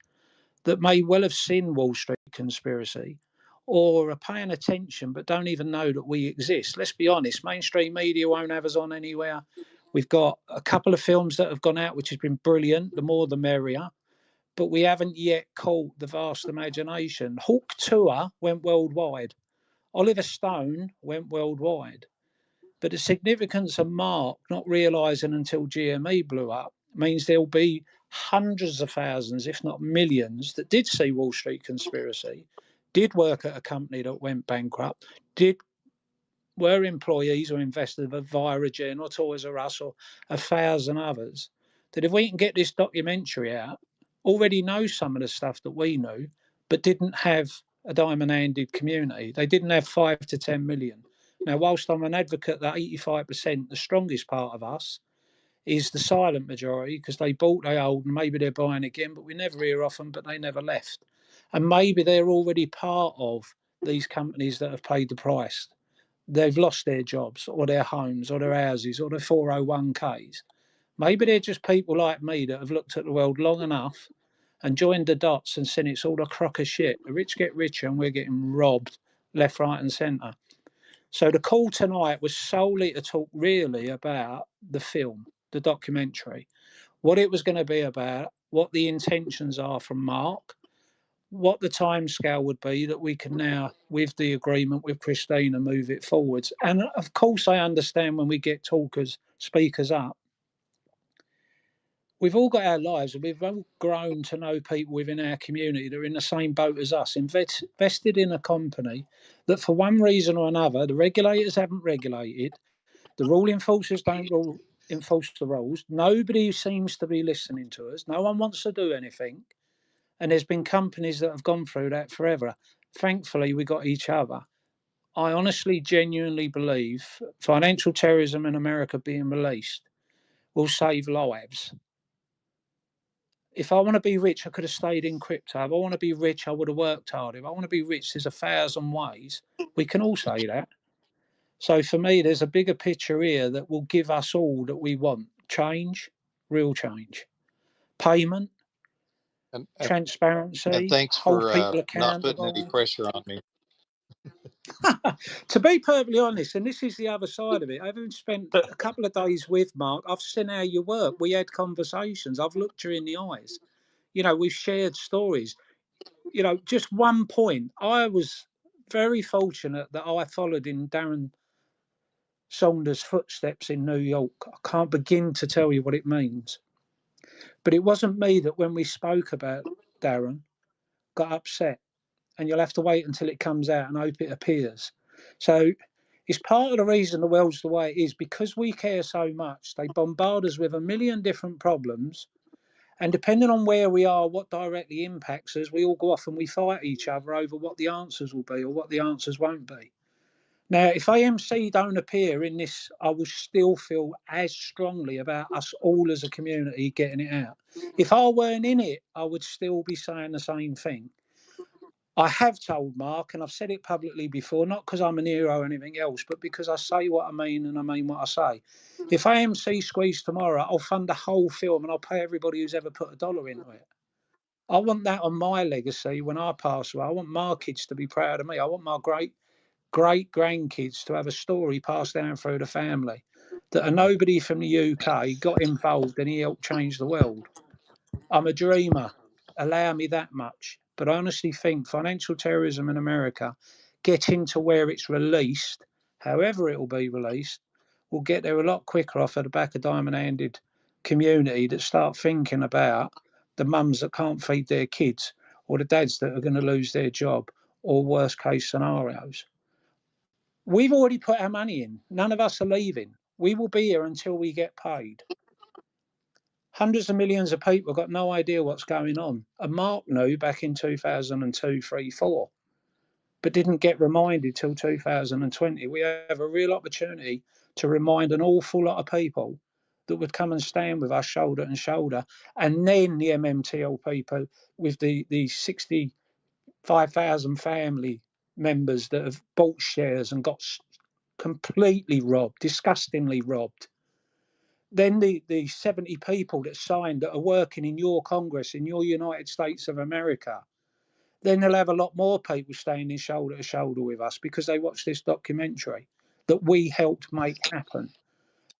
that may well have seen Wall Street conspiracy or are paying attention but don't even know that we exist. Let's be honest, mainstream media won't have us on anywhere. We've got a couple of films that have gone out, which has been brilliant, the more the merrier, but we haven't yet caught the vast imagination. Hawk Tour went worldwide. Oliver Stone went worldwide. But the significance of Mark not realising until GME blew up means there'll be hundreds of thousands, if not millions, that did see Wall Street conspiracy, did work at a company that went bankrupt, were employees or investors of Viagen or Toys R Us or 1,000 others, that if we can get this documentary out, already know some of the stuff that we knew, but didn't have a diamond-handed community. They didn't have 5 to 10 million. Now, whilst I'm an advocate that 85%, the strongest part of us, is the silent majority, because they bought, they hold, and maybe they're buying again, but we never hear off them, but they never left. And maybe they're already part of these companies that have paid the price. They've lost their jobs or their homes or their houses or their 401ks. Maybe they're just people like me that have looked at the world long enough and joined the dots and seen it's all a crock of shit. The rich get richer and we're getting robbed left, right and centre. So the call tonight was solely to talk really about the film, the documentary, what it was going to be about, what the intentions are from Mark, what the timescale would be that we can now, with the agreement with Christina, move it forwards. And of course, I understand when we get speakers up, we've all got our lives and we've all grown to know people within our community that are in the same boat as us, invested in a company that for one reason or another, the regulators haven't regulated, the rule enforcers don't enforce the rules, nobody seems to be listening to us, no one wants to do anything. And there's been companies that have gone through that forever. Thankfully, we got each other. I honestly, genuinely believe financial terrorism in America being released will save lives. If I want to be rich, I could have stayed in crypto. If I want to be rich, I would have worked hard. If I want to be rich, there's 1,000 ways. We can all say that. So for me, there's a bigger picture here that will give us all that we want. Change, real change. Payment, And transparency, thanks hold for people not putting any accountable. pressure on me. To be perfectly honest, and this is the other side of it, having spent a couple of days with Mark, I've seen how you work. We had conversations. I've looked you in the eyes. You know, we've shared stories. You know, just one point. I was very fortunate that I followed in Darren Saunders' footsteps in New York. I can't begin to tell you what it means. But it wasn't me that when we spoke about Darren got upset. And you'll have to wait until it comes out and hope it appears. So it's part of the reason the world's the way it is, because we care so much. They bombard us with a million different problems. And depending on where we are, what directly impacts us, we all go off and we fight each other over what the answers will be or what the answers won't be. Now, if AMC don't appear in this, I will still feel as strongly about us all as a community getting it out. If I weren't in it, I would still be saying the same thing. I have told Mark, and I've said it publicly before, not because I'm an hero or anything else, but because I say what I mean and I mean what I say. If AMC squeeze tomorrow, I'll fund the whole film and I'll pay everybody who's ever put $1 into it. I want that on my legacy when I pass away. I want my kids to be proud of me. I want my great grandkids to have a story passed down through the family that a nobody from the UK got involved and he helped change the world. I'm a dreamer. Allow me that much. But I honestly think financial terrorism in America, getting to where it's released, however it will be released, will get there a lot quicker off at the back of diamond-handed community that start thinking about the mums that can't feed their kids or the dads that are going to lose their job or worst case scenarios. We've already put our money in. None of us are leaving. We will be here until we get paid. Hundreds of millions of people got no idea what's going on. And Mark knew back in 2002, 3, 4, but didn't get reminded till 2020. We have a real opportunity to remind an awful lot of people that would come and stand with us shoulder to shoulder. And then the MMTL people with the 65,000 family members that have bought shares and got completely robbed, disgustingly robbed. Then the 70 people that signed that are working in your Congress, in your United States of America, then they'll have a lot more people standing shoulder to shoulder with us because they watched this documentary that we helped make happen.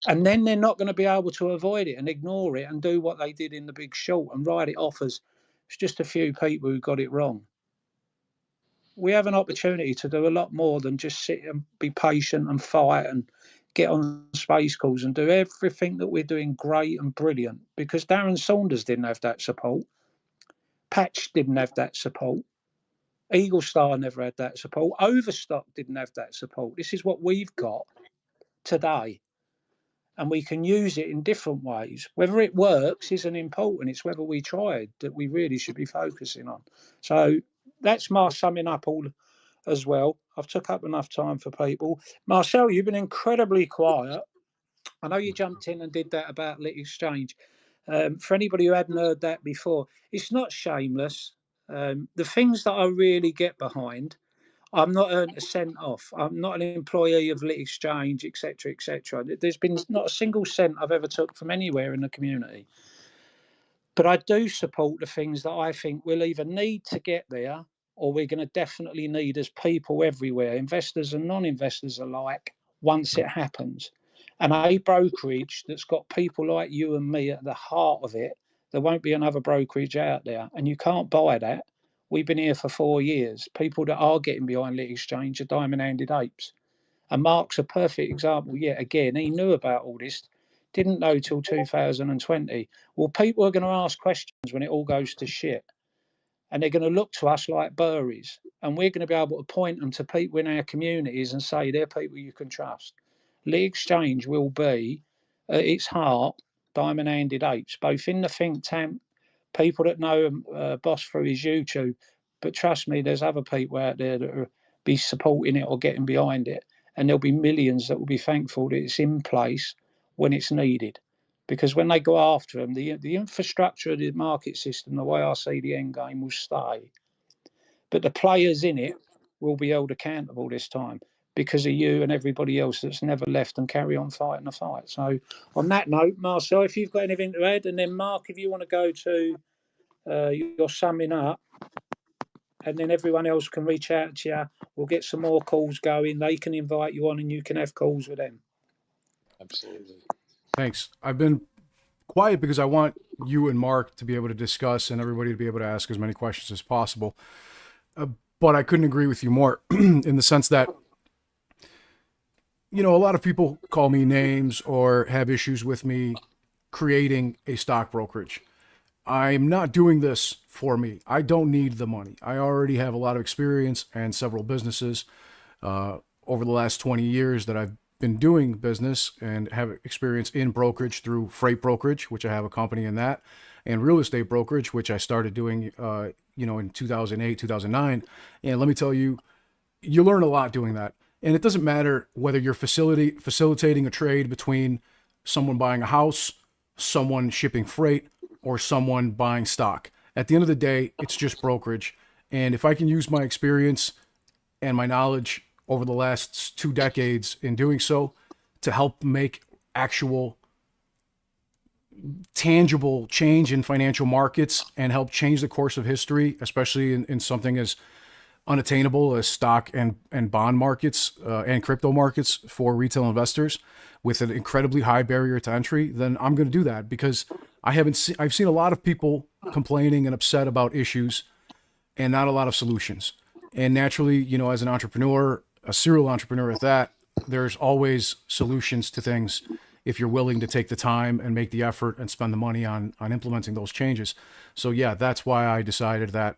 And then they're not going to be able to avoid it and ignore it and do what they did in The Big Short and write it off as it's just a few people who got it wrong. We have an opportunity to do a lot more than just sit and be patient and fight and get on space calls and do everything that we're doing great and brilliant, because Darren Saunders didn't have that support. Patch didn't have that support. Eagle Star never had that support. Overstock didn't have that support. This is what we've got today. And we can use it in different ways. Whether it works isn't important. It's whether we tried that we really should be focusing on. So that's my summing up all as well. I've took up enough time for people. Marcel, you've been incredibly quiet. I know you jumped in and did that about Lit Exchange. For anybody who hadn't heard that before, it's not shameless. The things that I really get behind, I'm not earned a cent off. I'm not an employee of Lit Exchange, etc., etc. There's been not a single cent I've ever took from anywhere in the community. But I do support the things that I think we'll either need to get there or we're going to definitely need as people everywhere, investors and non-investors alike, once it happens. And a brokerage that's got people like you and me at the heart of it, There won't be another brokerage out there, and you can't buy that. We've been here for 4 years. People that are getting behind Lit Exchange are diamond-handed apes. And Mark's a perfect example. Yet again, he knew about all this, didn't know till 2020. Well, people are going to ask questions when it all goes to shit. And they're going to look to us like Burries. And we're going to be able to point them to people in our communities and say they're people you can trust. Lit Exchange will be, at its heart, diamond-handed apes, both in the think tank, people that know Boss through his YouTube. But trust me, there's other people out there that will be supporting it or getting behind it. And there'll be millions that will be thankful that it's in place when it's needed. Because when they go after them, the infrastructure of the market system, the way I see the end game, will stay. But the players in it will be held accountable this time because of you and everybody else that's never left and carry on fighting the fight. So on that note, Marcel, if you've got anything to add, and then Mark, if you want to go to your summing up, and then everyone else can reach out to you. We'll get some more calls going. They can invite you on and you can have calls with them. Absolutely. Thanks. I've been quiet because I want you and Mark to be able to discuss and everybody to be able to ask as many questions as possible. But I couldn't agree with you more in the sense that, you know, a lot of people call me names or have issues with me creating a stock brokerage. I'm not doing this for me. I don't need the money. I already have a lot of experience and several businesses over the last 20 years that I've been doing business and have experience in brokerage through freight brokerage, which I have a company in that, and real estate brokerage, which I started doing, in 2008, 2009. And let me tell you, you learn a lot doing that. And it doesn't matter whether you're facilitating a trade between someone buying a house, someone shipping freight, or someone buying stock. At the end of the day, it's just brokerage. And if I can use my experience and my knowledge over the last 2 decades in doing so to help make actual tangible change in financial markets and help change the course of history, especially in something as unattainable as stock and bond markets and crypto markets for retail investors with an incredibly high barrier to entry, then I'm going to do that because I've seen a lot of people complaining and upset about issues and not a lot of solutions. And naturally, you know, as an entrepreneur, a serial entrepreneur at that, there's always solutions to things if you're willing to take the time and make the effort and spend the money on implementing those changes. So yeah, that's why I decided that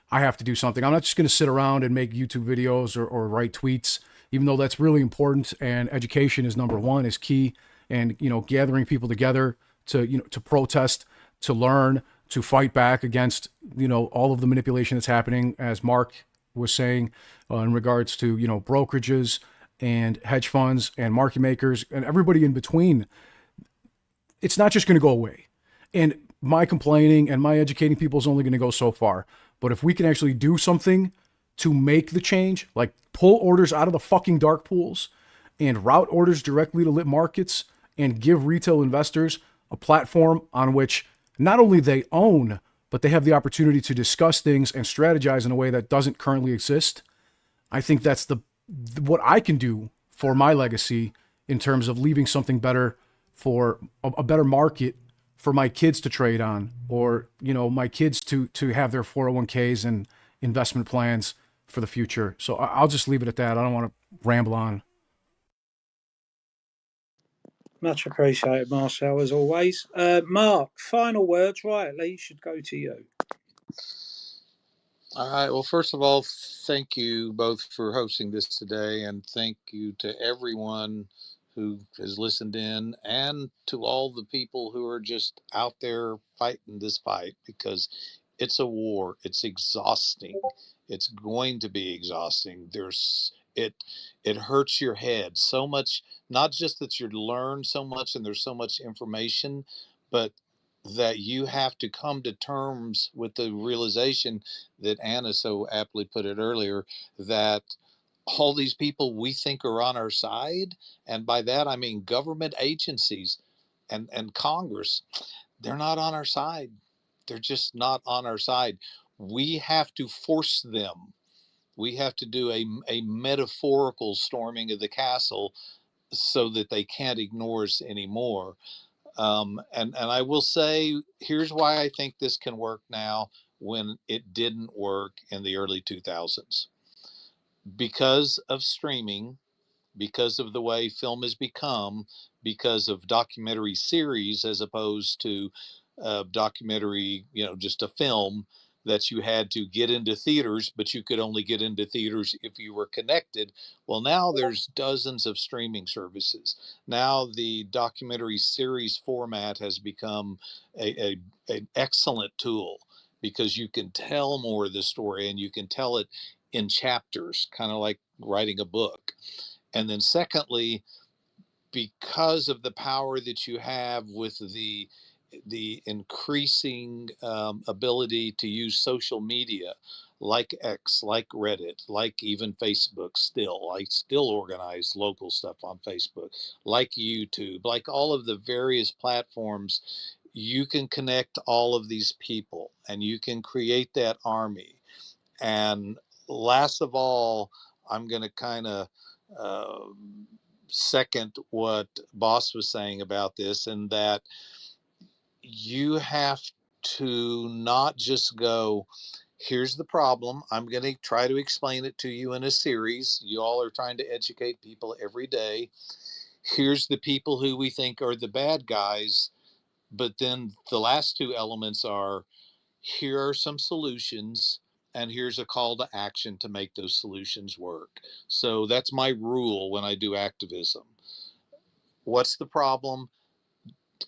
I have to do something. I'm not just going to sit around and make YouTube videos or write tweets, even though that's really important. And education is number one, is key. And, you know, gathering people together to protest, to learn, to fight back against, you know, all of the manipulation that's happening, as Mark was saying, in regards to, you know, brokerages and hedge funds and market makers and everybody in between. It's not just going to go away. And my complaining and my educating people is only going to go so far. But if we can actually do something to make the change, like pull orders out of the fucking dark pools and route orders directly to lit markets and give retail investors a platform on which not only they own, but they have the opportunity to discuss things and strategize in a way that doesn't currently exist, I think that's what I can do for my legacy in terms of leaving something better for a better market for my kids to trade on, or, you know, my kids to have their 401ks and investment plans for the future. So I'll just leave it at that. I don't want to ramble on. Much appreciated, Marcel, as always. Mark, final words. Right, Lee, should go to you. All right. Well, first of all, thank you both for hosting this today, and thank you to everyone who has listened in, and to all the people who are just out there fighting this fight, because it's a war. It's exhausting. It's going to be exhausting. It hurts your head so much, not just that you learn so much and there's so much information, but that you have to come to terms with the realization that Anna so aptly put it earlier, that all these people we think are on our side, and by that I mean government agencies and Congress, they're not on our side. They're just not on our side. We have to force them. We have to do a metaphorical storming of the castle so that they can't ignore us anymore. And I will say, here's why I think this can work now when it didn't work in the early 2000s. Because of streaming, because of the way film has become, because of documentary series as opposed to documentary, just a film that you had to get into theaters, but you could only get into theaters if you were connected. Well, now there's dozens of streaming services. Now the documentary series format has become an excellent tool because you can tell more of the story and you can tell it in chapters, kind of like writing a book. And then secondly, because of the power that you have with the increasing ability to use social media like X, like Reddit, like even Facebook still, I still organize local stuff on Facebook, like YouTube, like all of the various platforms, you can connect all of these people and you can create that army. And last of all, I'm going to kind of uh, second what Boss was saying about this, and that you have to not just go, here's the problem. I'm going to try to explain it to you in a series. You all are trying to educate people every day. Here's the people who we think are the bad guys. But then the last two elements are, here are some solutions and here's a call to action to make those solutions work. So that's my rule when I do activism. What's the problem?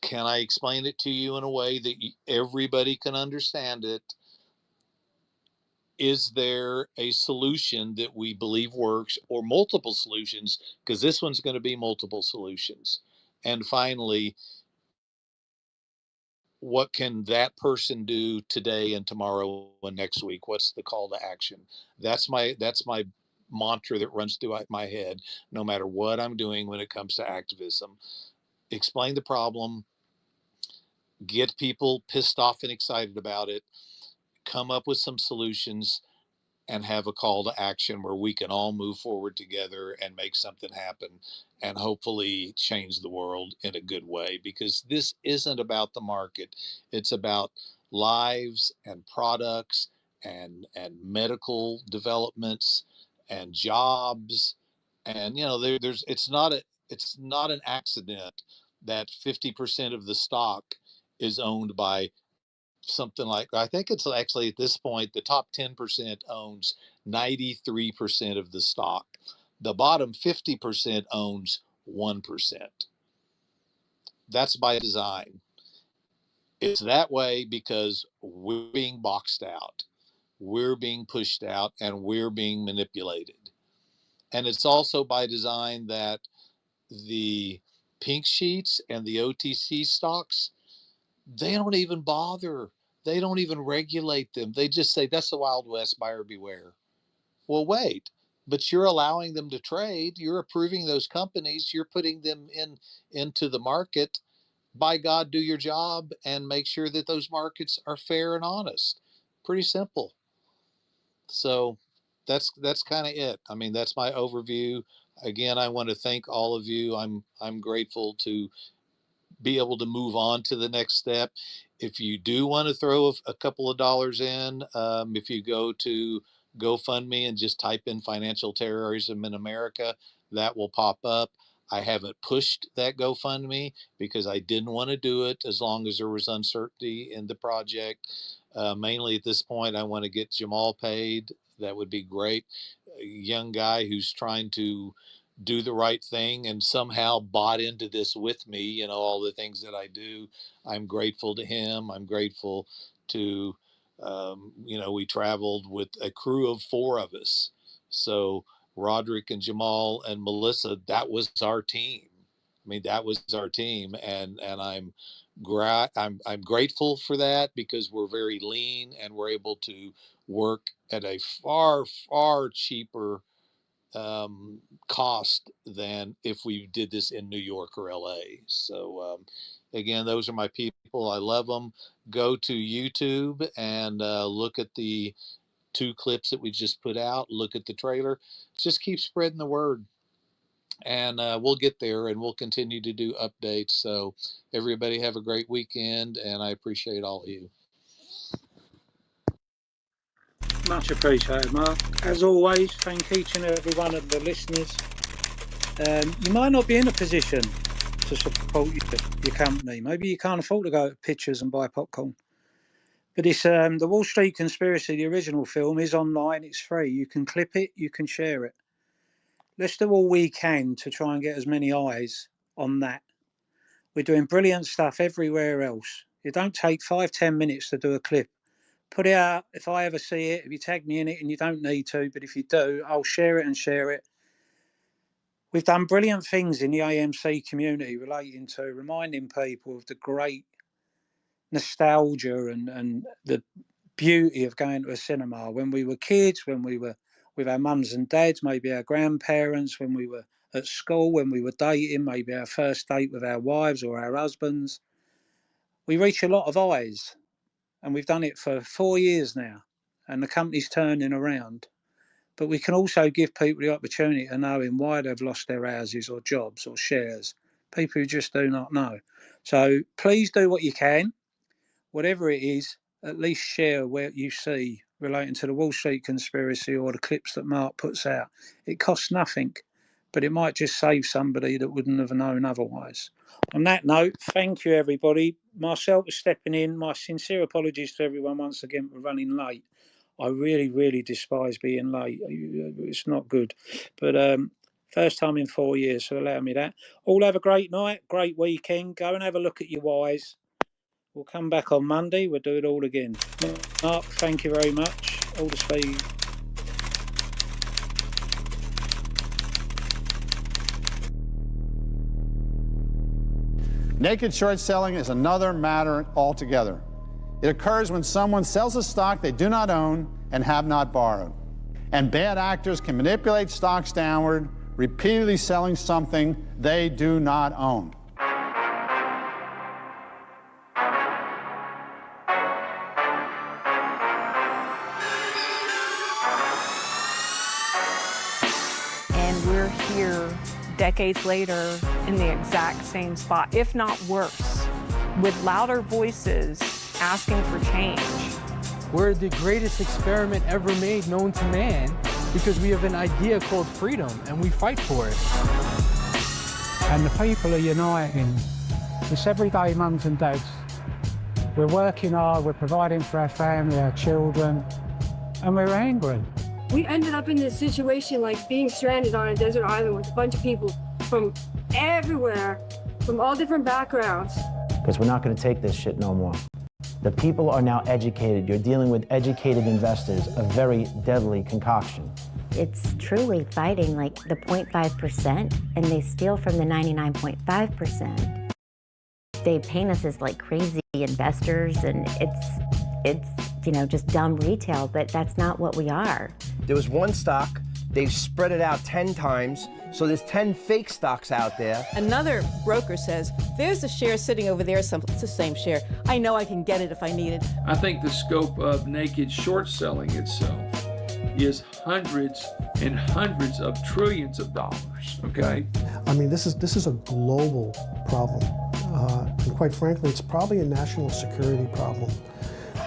Can I explain it to you in a way that everybody can understand it? Is there a solution that we believe works, or multiple solutions? Because this one's going to be multiple solutions. And finally, what can that person do today and tomorrow and next week? What's the call to action? That's my mantra that runs through my head no matter what I'm doing when it comes to activism. Explain the problem, get people pissed off and excited about it, come up with some solutions, and have a call to action where we can all move forward together and make something happen and hopefully change the world in a good way, because this isn't about the market. It's about lives and products and medical developments and jobs. And there's it's not an accident that 50% of the stock is owned by something like, I think it's actually at this point, the top 10% owns 93% of the stock. The bottom 50% owns 1%. That's by design. It's that way because we're being boxed out, we're being pushed out, and we're being manipulated. And it's also by design that the pink sheets and the OTC stocks, they don't even bother. They don't even regulate them. They just say, that's the Wild West, buyer beware. Well, wait, but you're allowing them to trade. You're approving those companies. You're putting them into the market. By God, do your job and make sure that those markets are fair and honest. Pretty simple. So that's kind of it. I mean, that's my overview. Again, I want to thank all of you. I'm grateful to be able to move on to the next step. If you do want to throw a couple of dollars in, if you go to GoFundMe and just type in financial terrorism in America, that will pop up. I haven't pushed that GoFundMe because I didn't want to do it as long as there was uncertainty in the project. Mainly at this point, I want to get Jamal paid. That would be great. A young guy who's trying to do the right thing and somehow bought into this with me, all the things that I do. I'm grateful to him. I'm grateful to, we traveled with a crew of 4 of us. So Roderick and Jamal and Melissa, that was our team. I mean, that was our team. And I'm grateful for that because we're very lean and we're able to work at a far, far cheaper cost than if we did this in New York or LA. So, again, those are my people. I love them. Go to YouTube and look at the 2 clips that we just put out. Look at the trailer. Just keep spreading the word. and we'll get there, and we'll continue to do updates. So everybody have a great weekend, and I appreciate all of you. Much appreciated, Mark. As always, thank each and every one of the listeners. You might not be in a position to support your company. Maybe you can't afford to go to Pictures and buy popcorn. But it's the Wall Street Conspiracy, the original film, is online. It's free. You can clip it. You can share it. Let's do all we can to try and get as many eyes on that. We're doing brilliant stuff everywhere else. It don't take 5-10 minutes to do a clip. Put it out. If I ever see it, if you tag me in it, and you don't need to, but if you do, I'll share it and share it. We've done brilliant things in the AMC community relating to reminding people of the great nostalgia and the beauty of going to a cinema when we were kids, when we were with our mums and dads, maybe our grandparents, when we were at school, when we were dating, maybe our first date with our wives or our husbands. We reach a lot of eyes, and we've done it for 4 years now, and the company's turning around. But we can also give people the opportunity of knowing why they've lost their houses or jobs or shares, people who just do not know. So please do what you can, whatever it is, at least share where you see relating to the Wall Street Conspiracy or the clips that Mark puts out. It costs nothing, but it might just save somebody that wouldn't have known otherwise. On that note, thank you, everybody. Marcel was stepping in. My sincere apologies to everyone once again for running late. I really, really despise being late. It's not good. But first time in 4 years, so allow me that. All have a great night, great weekend. Go and have a look at your wires. We'll come back on Monday. We'll do it all again. Mark, thank you very much. All the speed. Naked short selling is another matter altogether. It occurs when someone sells a stock they do not own and have not borrowed. And bad actors can manipulate stocks downward, repeatedly selling something they do not own. And we're here decades later in the exact same spot, if not worse, with louder voices asking for change. We're the greatest experiment ever made known to man because we have an idea called freedom and we fight for it. And the people are uniting. It's everyday mums and dads. We're working hard, we're providing for our family, our children, and we're angry. We ended up in this situation like being stranded on a desert island with a bunch of people from everywhere, from all different backgrounds. Because we're not going to take this shit no more. The people are now educated. You're dealing with educated investors, a very deadly concoction. It's truly fighting like the 0.5%, and they steal from the 99.5%. They paint us as like crazy investors, and it's you know, just dumb retail, but that's not what we are. There was one stock, they've spread it out 10 times, so there's 10 fake stocks out there. Another broker says, there's a share sitting over there, it's the same share. I know I can get it if I need it. I think the scope of naked short selling itself is hundreds and hundreds of trillions of dollars, okay? I mean, this is a global problem. And quite frankly, it's probably a national security problem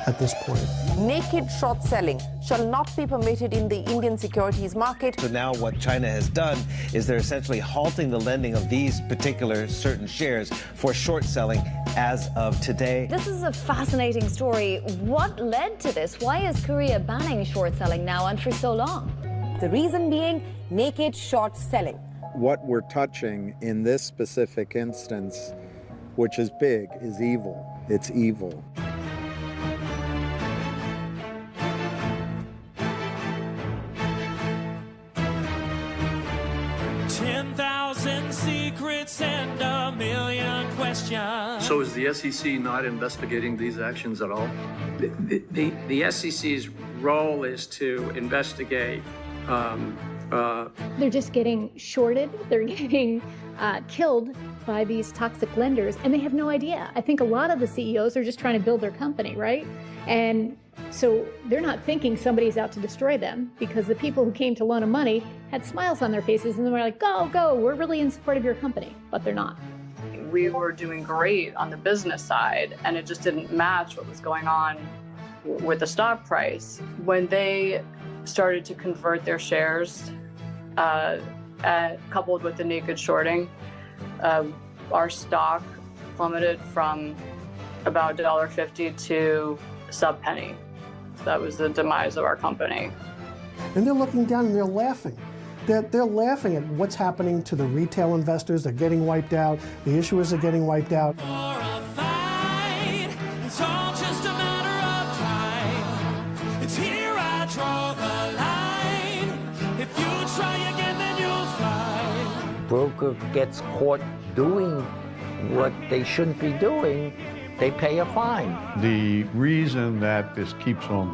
at this point. Naked short selling shall not be permitted in the Indian securities market. So now what China has done is they're essentially halting the lending of these particular certain shares for short selling as of today. This is a fascinating story. What led to this? Why is Korea banning short selling now and for so long? The reason being naked short selling. What we're touching in this specific instance, which is big, is evil. It's evil. 10,000 secrets and a million questions. So is the SEC not investigating these actions at all? The SEC's role is to investigate. They're just getting shorted. They're getting killed by these toxic lenders, and they have no idea. I think a lot of the CEOs are just trying to build their company, right? And So they're not thinking somebody's out to destroy them, because the people who came to loan them money had smiles on their faces and they were like, go, go, we're really in support of your company, but they're not. We were doing great on the business side, and it just didn't match what was going on with the stock price. When they started to convert their shares, coupled with the naked shorting, our stock plummeted from about $1.50 to sub-penny. That was the demise of our company. And they're looking down and they're laughing. They're laughing at what's happening to the retail investors. They're getting wiped out. The issuers are getting wiped out. It's all just a matter of time. It's here I draw the line. If you try again, then you'll find. Broker gets caught doing what they shouldn't be doing, they pay a fine. The reason that this keeps on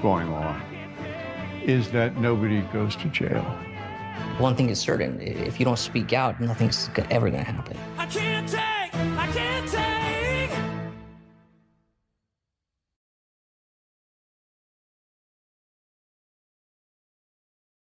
going on is that nobody goes to jail. One thing is certain, if you don't speak out, nothing's ever going to happen. I can't take